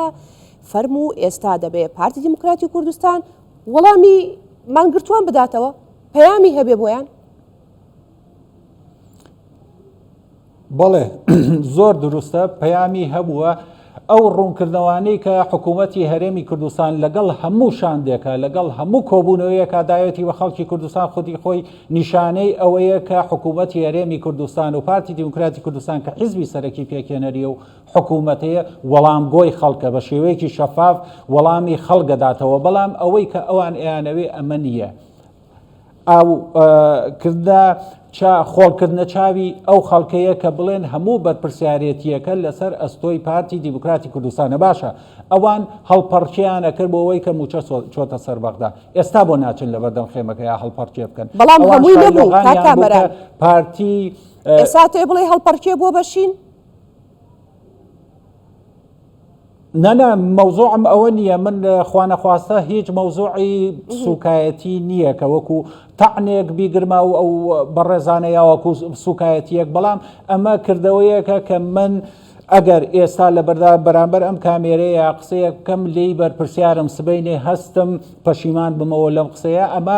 فەرموو ئێستا دەبێ پارتی دیموکراتی کوردستان وەڵامی مانگرتوان بداتەوە پەیامی هەبێ بۆیان بەڵێ زۆر دروستە پەیامی هەبووە ئەو ڕوونکردنەوانەی کە حکوومەتی هەرێمی کوردستان لەگەڵ هەموو شاندێکە لەگەڵ هەموو کۆبوونەوەیە کادایەتی بە خەڵکی کوردستان خودی خۆی نیشانەی ئەوەیە کە حکوومەتی هەرێمی کوردستان و پارتی دیموکراتی کوردستان کە حیزبی سەرەکی پێکێنەریە و حکوومەتەیە وەڵامگۆی خەڵکە بە شێوەیەکی شەفاف وەڵامی خەڵگەداتەوە بەڵام ئەوەی کە ئەوان ئەیانەوێ ئەمە نییە ئەو کردە خۆڵکردنە چاوی ئەو خەڵکەیە کە بڵێن هەموو بەرپرسیارەتیەکە لەسەر ئەستۆی پارتی دیموکراتی کوردستانە باشە ئەوان هەڵپەرچیانە کرد بۆ ئەوەی کە موچە چۆتە سەر بەغدا ئێستا بۆ ناچن لە بەردەم خێمەکە یا هەڵپەرچێ بکەن بەڵام هەمووی نەبوو کاکامەران پارتی ئێستا تێ بڵێ هەڵپەرچێ بۆ بەشین نەنە مەوزوعم ئەوە نییە من خوانەخواستە هیچ مەوزوعی سوکایەتی نییە کە وەکو تەعنێک بیگرما و ئەو بەڕێزانەیەوەکو سوکایەتیەک بەڵام ئەمە کردەوەیەکە کە من ئەگەر ئێستا لە بەرامبەر ئەم کامێرەیە قسەیە بکەم لێی بەرپرسیارم سبەینێ هەستم پەشیمان بمەوە لەم قسەیە ئەمە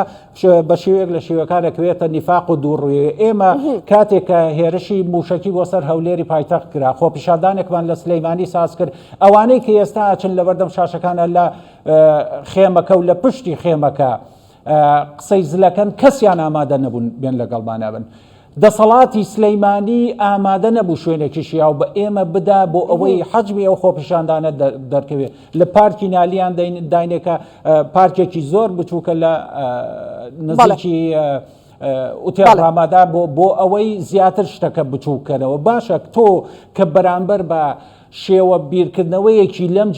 بە شێوەیەک لە شێوەکان دەکرێتە نیفاق و دووڕوێ ئێمە کاتێک کە هێرشی موشکی بۆ سەر هەولێری پایتەخت کرا خۆپیشاندانێکمان لە سلەیمانی ساز کرد ئەوانەی کە ئێستا ئاچن لە بەردەم شاشەکانە لە خێمەکە و لە پشتی خێمەکە قسەی زلەکەن کەسیان ئامادە نەبوون بێن لەگەڵمانە بن دەسەڵاتی سلەیمانی ئامادە نەبوو شوێنێکی شیاو بە ئێمە بدا بۆ ئەوەی حەجمی ئەو خۆپیشاندانە دەرکەوێت لە پارکی نالیان داینێکە پارکێکی زۆر بچووکە لە نزیکی ئوتێڵ ڕامادا بۆ ئەوەی زیاتر شتەکە بچووکەرەوە باشە تۆ کە بەرامبەر بە شێوە بیرکردنەوەیەکی لەم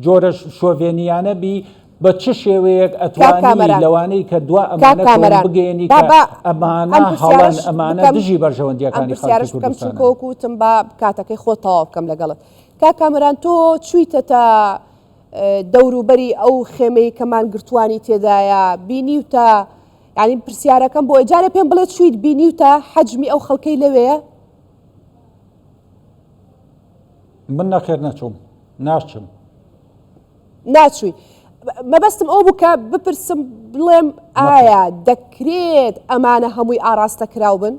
جۆرە شۆڤێنیانە بی بە چه شێوەیەک ئەتوانی لەوانەی کە دوا ئەمانە بگەێنی ئەمانە هەڵەن ئەمانە دژی بەرژەوەندیەکانی خەڵکی کوردستان چکۆکوتم بە کاتەکەی خۆ تەواو بکەم لەگەڵت کاکامەران تۆ چوویتە تا دەوروبەری ئەو خێمەی کەمان گرتوانی تێدایە بینیوتە ینی پرسیارەکەم بۆ ئەجارە پێم بڵێت چویت بینیوتە حەجمی ئەو خەڵکەی لەوەیە من نەخێر نەچووم ناچم ناچووی مەبەستم ئەو بوو کە بپرسم بڵێم ئایا دەکرێت ئەمانە هەمووی ئاراستەکراو بن؟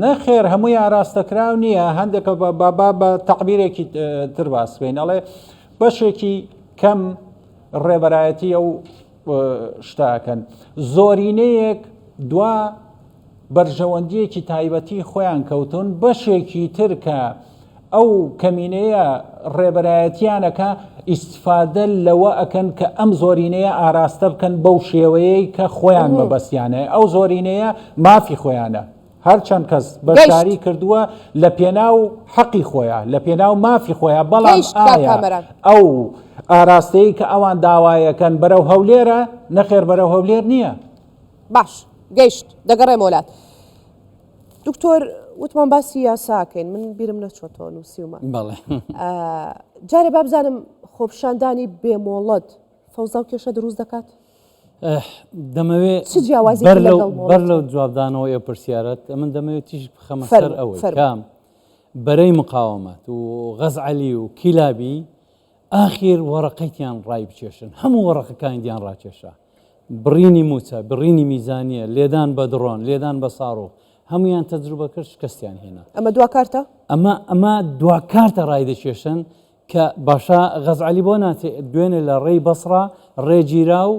نەخێر هەمووی ئاراستەکراو نییە هەندێکە بە تەعبیرێکی تر باس بێن ئەڵێ بەشێکی کەم ڕێبەرایەتی ئەو شتاکەن زۆرینەیەک دوا بەرژەوەندیەکی تایبەتی خۆیان کەوتون بەشێکی تر کە ئەو کەمینەیە ڕێبەرایەتیانەکە ئیسفادە لەوە ئەکەن کە ئەم زۆرینەیە ئاراستە بکەن بەو شێوەیەی کە خۆیان مەبەستیانە ئەو زۆرینەیە مافی خۆیانە هەرچەند کەس بەشداری کردووە لە پێناو حەقی خۆیان لە پێناو مافی خۆیان بەڵام ئایا ئەو ئاراستەیە کە ئەوان داوایەکەن بەرەو هەولێرە نەخێر بەرەو هەولێر نییە. باش گەیشت دەگەڕێ مۆلات دکتۆر وتمان باسی یاساکەین من بیرم نەچۆتەوە نووسیومە جارێ با بزانم خۆپشاندانی بێمۆڵەت فەوزا و کێشە دروست دەکات دەمەوێت چ جیاوازی بەر لەو جوابدانەوە ئێ پرسیارەت من دەمەوێت تیش بخەمە سەر ئەوەی کام بەرەی مقاومەت و غەزعەلی و کیلابی ئاخیر وەڕقەیتیان ڕای بچێشن هەموو وەڕقەکانیان ڕاکێشە بڕینی موچە بڕینی میزانیە لێدان بە دڕۆن لێدان بە ساڕۆ هەمویان تەجروبە کرد شکستیان هێنا ئەمە دواکارتە ئەمە دواکارتە ڕای دەکێشن کە باشا غەزعەلی بۆ ناتێ دوێنێ لە ڕێی بەسڕا ڕێگیرا و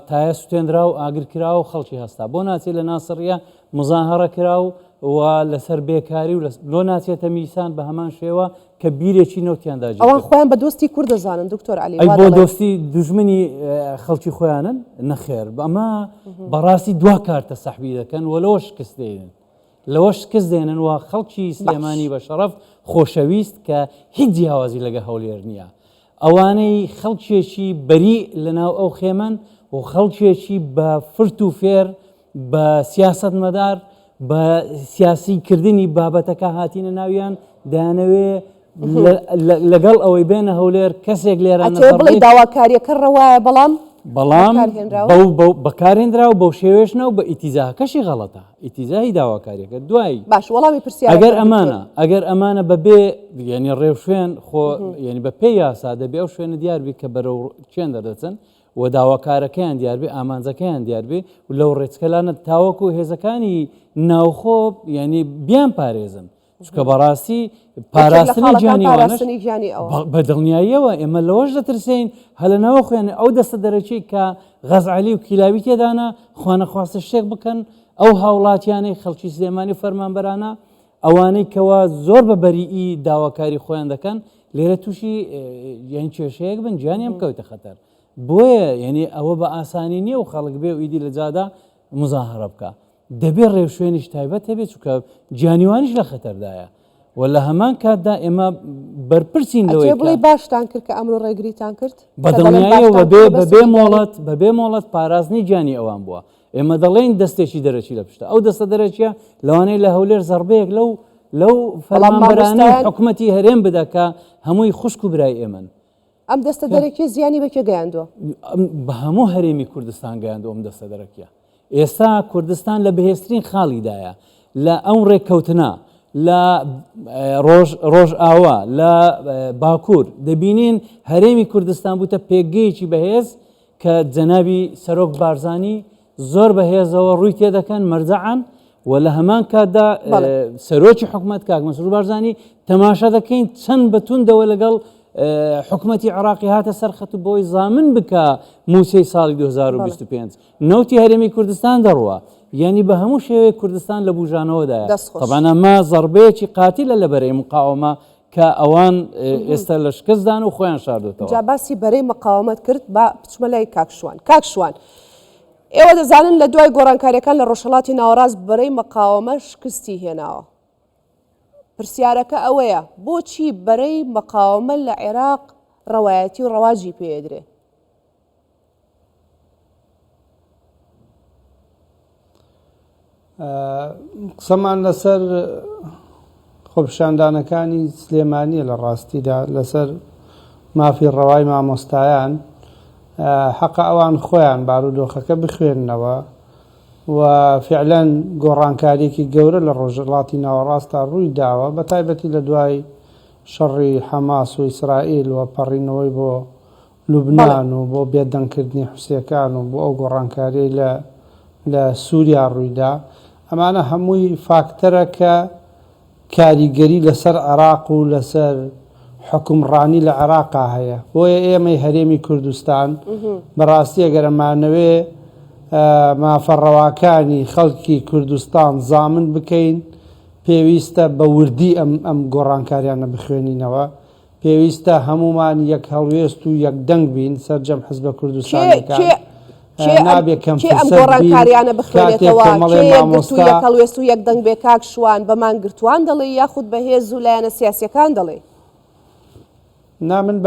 تایە سوتێنرا و ئاگرکرا و خەڵکی هەستا بۆ ناچێت لە ناسڕە مزاهرە کرا و لەسەر بێکاری و لۆ ناچێتە میسان بە هەمان شێوە کە بیرێکی نەوتیاندا ئەوان خۆیان بە دۆستی کورد دەزانن دکتۆر علی بۆ دۆستی دوژمنی خەڵکی خۆیانن نەخێر ئەمە بەڕاستی دوا کارتە سەحبی دەکەن و لەوە شکست دێنن لەوە شکست دێنن و خەڵکی سلێمانی بە شەرەف خۆشەویست کە هیچ جیاوازی لەگە هەولێر نییە ئەوانەی خەڵکێکی بەری لەناو ئەو خێمەن و خەڵکێکی بە فرت و فێر بە سیاست مەدار بە سیاسیکردنی بابەتەکە هاتینە ناویان دایانەوێ لەگەڵ ئەوەی بێنە هەولێر کەسێک لێرە بڵێ داواکاریەکە ڕەوایە بەڵام بەکارهێنرا و بەو شێوێشنەوە بە ئیتیزاکەشی غەڵەتە ئیتیزایی داواکاریەکە دوایی باش وەڵامی پرسیار ئەگەر ئەمانە بەبێ ینی ڕێو شوێن خۆ ینی بە پێی یاسا دەبێ ئەو شوێنە دیاربی کە بەرەو چێن دەدەچن و داواکارەکەیان دیاربێ ئامانجەکەیان دیاربێ و لەو ڕێچکەلانە تاوەکو و هێزەکانی ناوخۆ ینی بیان پارێزن چکە بەڕاستی پاراستنی جیانیوانش بە دڵنیاییەوە ئێمە لەوەش دەترسین هەلەنەوە خوێن ئەو دەستە دەرەکی کە غەزعەلی و کیلاوی تێدانە خوانەخواستە شتێک بکەن ئەو هاوڵاتیانەی خەڵکی سلێمانی فەرمانبەرانە ئەوانەی کەوا زۆر بە بەریئی داواکاری خۆیان دەکەن لێرە تووشی یان کێشەیەک بن گیانیان بکەوتە خەتەر بۆیە یعنی ئەوە بە ئاسانی نییە و خەڵک بێ و ئیدی لە جادا مزاهرە بکە دەبێت ڕێو شوێنیش تایبەت هەبێت چکە جیانیوانیش لە خەتەردایە و لە هەمان کاتدا ئێمە بەرپرسین لەوەی بڵێ باشتان کرد کە ئەمڕۆ ڕێگریتان کرد بە دڵنیاییەوە بەبێ مۆڵەت پاراستنی جیانی ئەوان بووە ئێمە دەڵێن دەستێکی دەرەچی لە پشتە ئەو دەستە دەرەچیە لەوانەیە لە هەولێر زەربەیەک لەو فەرمانبەرانەی حکوومەتی هەرێم بدەکە هەمووی خوشک و برای ئێمن ئەم دەستە دەرەکی زیانی بەکێ گەیاندووە بە هەموو هەرێمی کوردستان گەیاندوە ئەم دەستە دەرەکیە ئێستا کوردستان لە بەهێزترین خاڵیدایە لە ئەو ڕێککەوتنە لە ڕۆژ ئاوا لە باکوور دەبینین هەرێمی کوردستان بووتە پێگەیەکی بەهێز کە جەنابی سەرۆک بارزانی زۆر بەهێزەوە ڕووی تێدەکەن مەرجەعان و لە هەمان کاتدا سەرۆکی حکوومەت کاک مەسرور بارزانی تەماشا دەکەین چەند بەتوندەوە لەگەڵ حکوومەتی عراقی هاتە سەرخەت و بۆی زامن بکە موسەی ساڵی 2025 نەوتی هەرێمی کوردستان دەڕوە یعنی بە هەموو شێوەیە کوردستان لە بوژانەوەدایە طبعاً ئەمە زەربەیەکی قاتیلە لە بەرەی مقاومە کە ئەوان ئێستا لە شکستدان و خۆیان شاردوتەوە جا باسی بەرەی مقاومەت کرد بە بچمە لای کاکشوان ئێوە دەزانن لە دوای گۆڕانکاریەکان لە ڕۆژهەڵاتی ناوەڕاست بەرەی مقاومە شکستی هێناوە پرسیارەکە ئەوەیە بۆچی بەرەی مقاومە لە عێراق ڕەوایەتی و ڕەواجی پێدرێ قسەمان لەسەر خۆپیشاندانەکانی سلێمانی لە ڕاستیدا لەسەر مافی ڕەوای مامۆستایان حەقە ئەوان خۆیان بارودۆخەکە بخوێننەوە و فعلەن گۆڕانکاریێکی گەورە لە ڕۆژهەڵاتی ناوەڕاستدا ڕووی داوە بە تایبەتی لە دوای شەڕی حەماس و ئیسرائیل و پەڕینەوەی بۆ لوبنان و بۆ بێدەنگکردنی حوسیەکان و بۆ ئەو گۆڕانکاری لە سووریا ڕوویدا ئەمانە هەمووی فاکتەرە کە کاریگەری لەسەر عێراق و لەسەر حکومڕانی لە عێراقا هەیە بۆیە ئێمەی هەرێمی کوردستان بەڕاستی ئەگەر ئەمانەوێ مافەڕەواکانی خەڵکی کوردستان زامن بکەین پێویستە بە وردی ئەم گۆڕانکاریانە بخوێنینەوە پێویستە هەمومان یەک هەڵوێست و یەک دەنگ بین سەرجەم حزبە کوردستانەکان نابێت کەم ئەم گۆڕانکاریانە بخوێنێتەوە گرتو یەکەڵ وێست و یەک دەنگ بێ کاک شوان بەمان گرتوان دەڵێ یاخود بەهێز و لایەنە سیاسیەکان دەڵێ من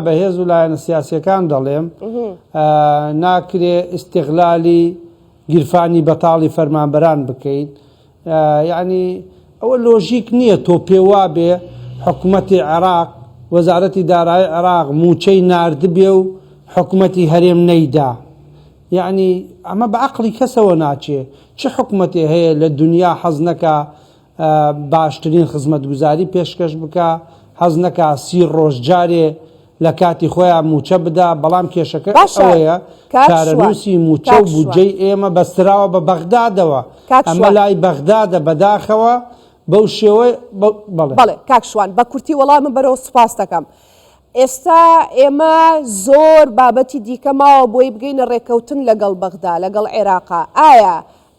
بەهێز و لایەنە سیاسیەکان دەڵێم ناکرێ ئیستیغلالی گیرفانی بەتاڵی فەرمانبەران بکەین یعنی ئەوە لۆژیک نییە تۆ پێوا بێ حکوومەتی عێراق وەزارەتی دارایی عێراق موچەی ناردبێ و حکوومەتی هەرێم نەیدا یعنی ئەمە بە عەقڵی کەسەوە ناچێ چه حکوومەتێ هەیە لە دنیا حەز نەکا باشترین خزمەتگوزاری پێشکەش بکە حەز نەکا 30 ڕۆژ جارێ لە کاتی خۆیان موچە بدا بەڵام کێشەکە ئەوەیە کارەنووسی موچە و بودجەی ئێمە بەستراوە بە بەغدادەوە ئەمە لای بەغدادە بەداخەوە بەو شێوەی بەڵێ کاک شوان بە کورتی وەڵامە بەرەوە سوپاس دەکەم ئێستا ئێمە زۆر بابەتی دیکەماوە بۆی بگەینە ڕێکەوتن لەگەڵ بەغدا لەگەڵ عێراقا ئایا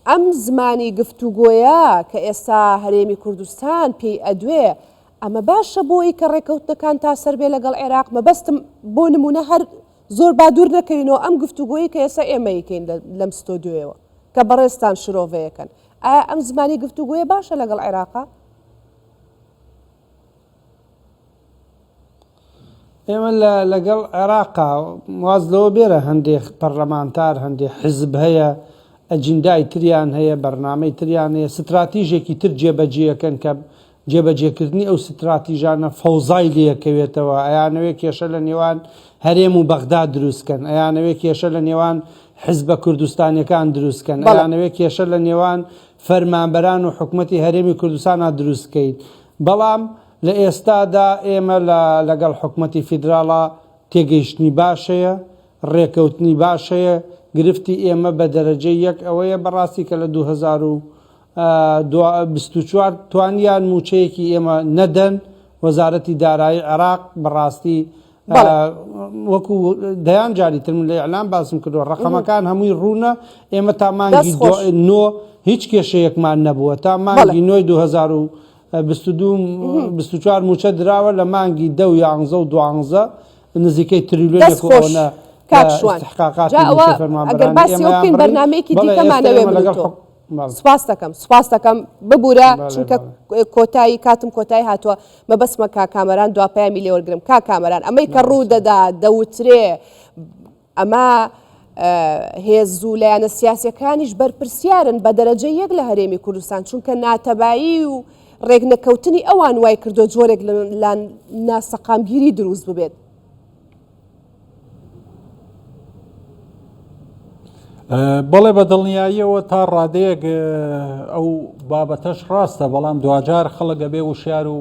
ئەم زمانی گفتوگۆیە کە ئێستا هەرێمی کوردستان پێی ئەدوێ ئەمە باشە بۆی کە ڕێکەوتنەکان تا سەر بێ لەگەڵ عێراق مەبەستم بۆ نمونە هەر زۆر بادوور نەکەینەوە ئەم گفتوگۆیی کە ئێستا ئێمە یکەین لەم ستۆدیۆیەوە کە بەڕێستان شرۆڤەیەکەن ئایا ئەم زمانی گفتوگۆیە باشە لەگەڵ عێراقا؟ ئێمە لەگەڵ عێراقا واز لەوە بێرە هەندێک پەرلەمانتار هەندێک حزب هەیە ئەجندای تریان هەیە بەرنامەی تریان هەیە ستراتیژێکی تر جێبەجێەکەن کە جێبەجێکردنی ئەو ستراتیژانە فەوزای لەکەوێتەوە ئەیانەوەی کێشە لە نێوان هەرێم و بەغدا دروستکەن ئەیانەوەی کێشە لە نێوان حزبە کوردستانیەکان دروستکەن ئەیانەوەی کێشە لە نێوان فەرمانبەران و حکوومەتی هەرێمی کوردستانە دروستکەین بەڵام لە ئێستادا ئێمە لەگەڵ حکوومەتی فیدراڵە تێگەیشتنی باشەیە ڕێکەوتنی باشەیە گرفتی ئێمە بە دەرەجەی یەک ئەوەیە بەڕاستی کە لە 2024 توانیان موچەیەکی ئێمە نەدەن وەزارەتی دارایی عێراق بەڕاستی وەکو دەیان جاری تر من لە ئیعلام باسم کردووە ڕقەمەکان هەمووی ڕوونە ئێمە تا مانگی 9 هیچ کێشەیەکمان نەبووە تا مانگی 9 2024 موچە دراوە لە مانگی 10 و 11 و 12 نزیکەی تریلیۆنێک ئەوە ئەگەر باسی ئەوکەین بەرنامەیەکی دیکەمانەوێ سپاس دەکەم ببوورە چونکە کۆتایی کاتم کۆتایی هاتووە مەبەسمە کاکامەران دواپایامی لێوەرگرم کاکامەران ئەمەی کە ڕوو دەدا دەوترێ ئەمە هێز و لایەنە سیاسیەکانیش بەرپرسیارن بە دەرەجە یەک لە هەرێمی کوردستان چونکە ناتەبایی و ڕێگنەکەوتنی ئەوان وای کردو جۆرێک لە ناسەقامگیری دروست ببێت بەڵێ بە دڵنیاییەوە تا ڕادەیەک ئەو بابەتەش ڕاستە بەڵام دوجار خەڵک ئەبێ وشیار و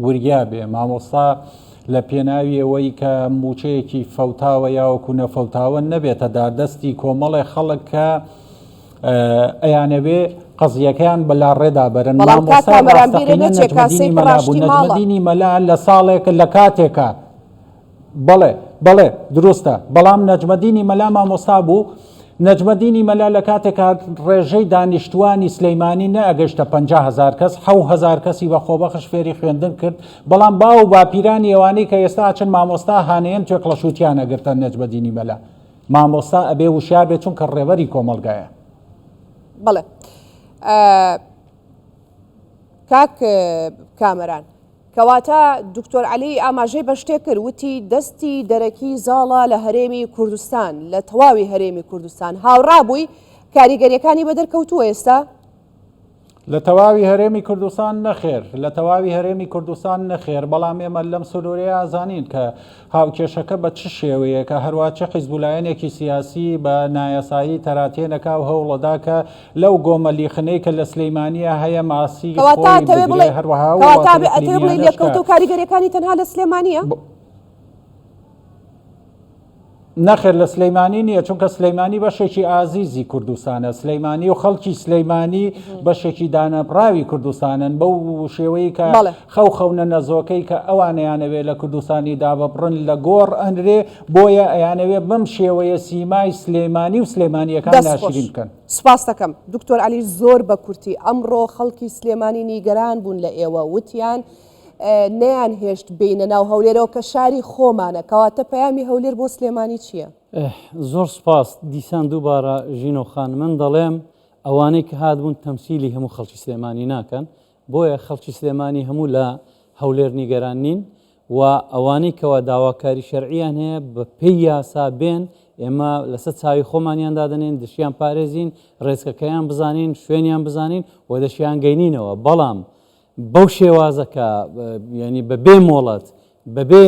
وریا بێ مامۆستا لە پێناوی ئەوەی کە موچەیەکی فەوتاوە یاوەکو نەفەوتاوە نەبێتە دادەستی کۆمەڵی خەڵک کە ئەیانەوێ قەزیەکەیان بەلا ڕێدا بەرن مامۆستا نەجمەدینی مەلا لە ساڵێک لە کاتێکە بەڵێ دروستە بەڵام نەجمەدینی مەلا مامۆستا بوو نەجمەدینی مەلا لە کاتێکا ڕێژەی دانیشتوانی سلەیمانی نەئەگەشتە 50,000 کەس 7,000 کەسی بە خۆبەخش فێری خوێندن کرد بەڵام باو باپیرانی ئێوانەی کە ئێستا چەند مامۆستا هانەیەن توێک لە شووتیانە گرتن نەجمەدینی مەلا مامۆستا ئەبێ وشیار بێت چونکە ڕێبەری کۆمەلگایە بەڵێ کاک کامەران کەواتە دکتۆر عەلی ئاماژەی بە شتێک کرد وتی دەستی دەرەکی زاڵە لە هەرێمی کوردستان لە تەواوی هەرێمی کوردستان هاوڕابووی کاریگەریەکانی بە دەرکەوتووە ئێستا لە تەواوی هەرێمی کوردستان نەخێر لە تەواوی هەرێمی کوردستان نەخێر بەڵام ئێمە لەم سنوورەیە ئازانین کە هاوکێشەکە بە چ شێوەیە کە هەروە چه حیزبولایەنێکی سیاسی بە نایەسایی تەراتێنەکە و هەوڵەدا کە لەو گۆمەلیخنەی کە لە سلەیمانیە هەیە ماسی هەروەها لێکەوتە و کاریگەریەکانی تەنها لە سلێمانیە نەخێر لە سلەیمانی نییە چونکە سلەیمانی بەشێکی ئازیزی کوردستانە سلەیمانی و خەڵکی سلەیمانی بەشێکی دانەپراوی کوردستانن بەو شێوەیە کە خەونە نەزۆکەی کە ئەوانەیانەوێت لە کوردستانی دابەبڕن لە گۆڕ ئەنرێ بۆیە ئەیانەوێت بەم شێوەیە سیمای سلێمانی و سلێمانیەکان ناشرین بکەن سپاس دەکەم دکتۆر عەلی زۆر بە کورتی ئەمڕۆ خەڵکی سلێمانی نیگەران بوون لە ئێوە وتیان نەیان هێشت بینە ناو هەولێرەوە کە شاری خۆمانە کەواتە پەیامی هەولێر بۆ سلێمانی چییە؟ زۆر سپاس دیسان دووبارە ژینۆ خان من دەڵێم ئەوانەی کە هاتبوون تەمسیلی هەموو خەڵکی سلێمانی ناکەن بۆیە خەڵکی سلێمانی هەموو لە هەولێر نیگەران نین و ئەوانەی کەوا داواکاری شەرعیان هەیە بە پێی یاسا بێن ئێمە لەسەر چاوی خۆمانیان دادنێن دشیان پارێزین ڕێزکەکەیان بزانین شوێنیان بزانین و دەشیان گەینینەوە بەڵام بەو شێوازەکە ینی بەبێ مۆڵەت بەبێ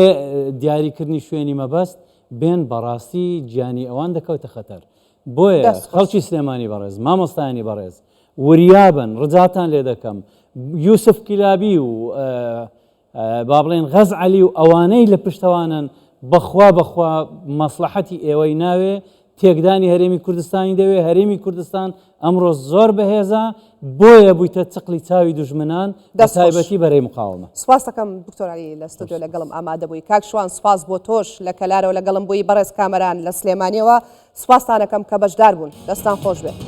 دیاریکردنی شوێنی مەبەست بێن بەڕاستی گیانی ئەوان دەکەوتە خەتەر بۆیە خەڵکی سلێمانی بەڕێز مامۆستایانی بەڕێز وریابن ڕجاتان لێ دەکەم یوسف کلابی و با بڵێن غەز عەلی و ئەوانەی لە پشتەوانن بەخوا مەسلحەتی ئێوەی ناوێ تێکدانی هەرێمی کوردستانی دەوێ هەرێمی کوردستان ئەمڕۆ زۆر بەهێزە بۆیە بوویتە چقلی چاوی دوژمنان بە تایبەتی بەرەی مقاومە. سپاس دەکەم دکتۆر عەلی لە ستودیۆ لەگەڵم ئامادە بووی. کاک شوان سپاس بۆ تۆش لە کەلارەوە لەگەڵم بووی بەڕێز کامەران لە سلێمانیەوە سپاستان دەکەم کە بەشدار بوون. دەستان خۆش بێت.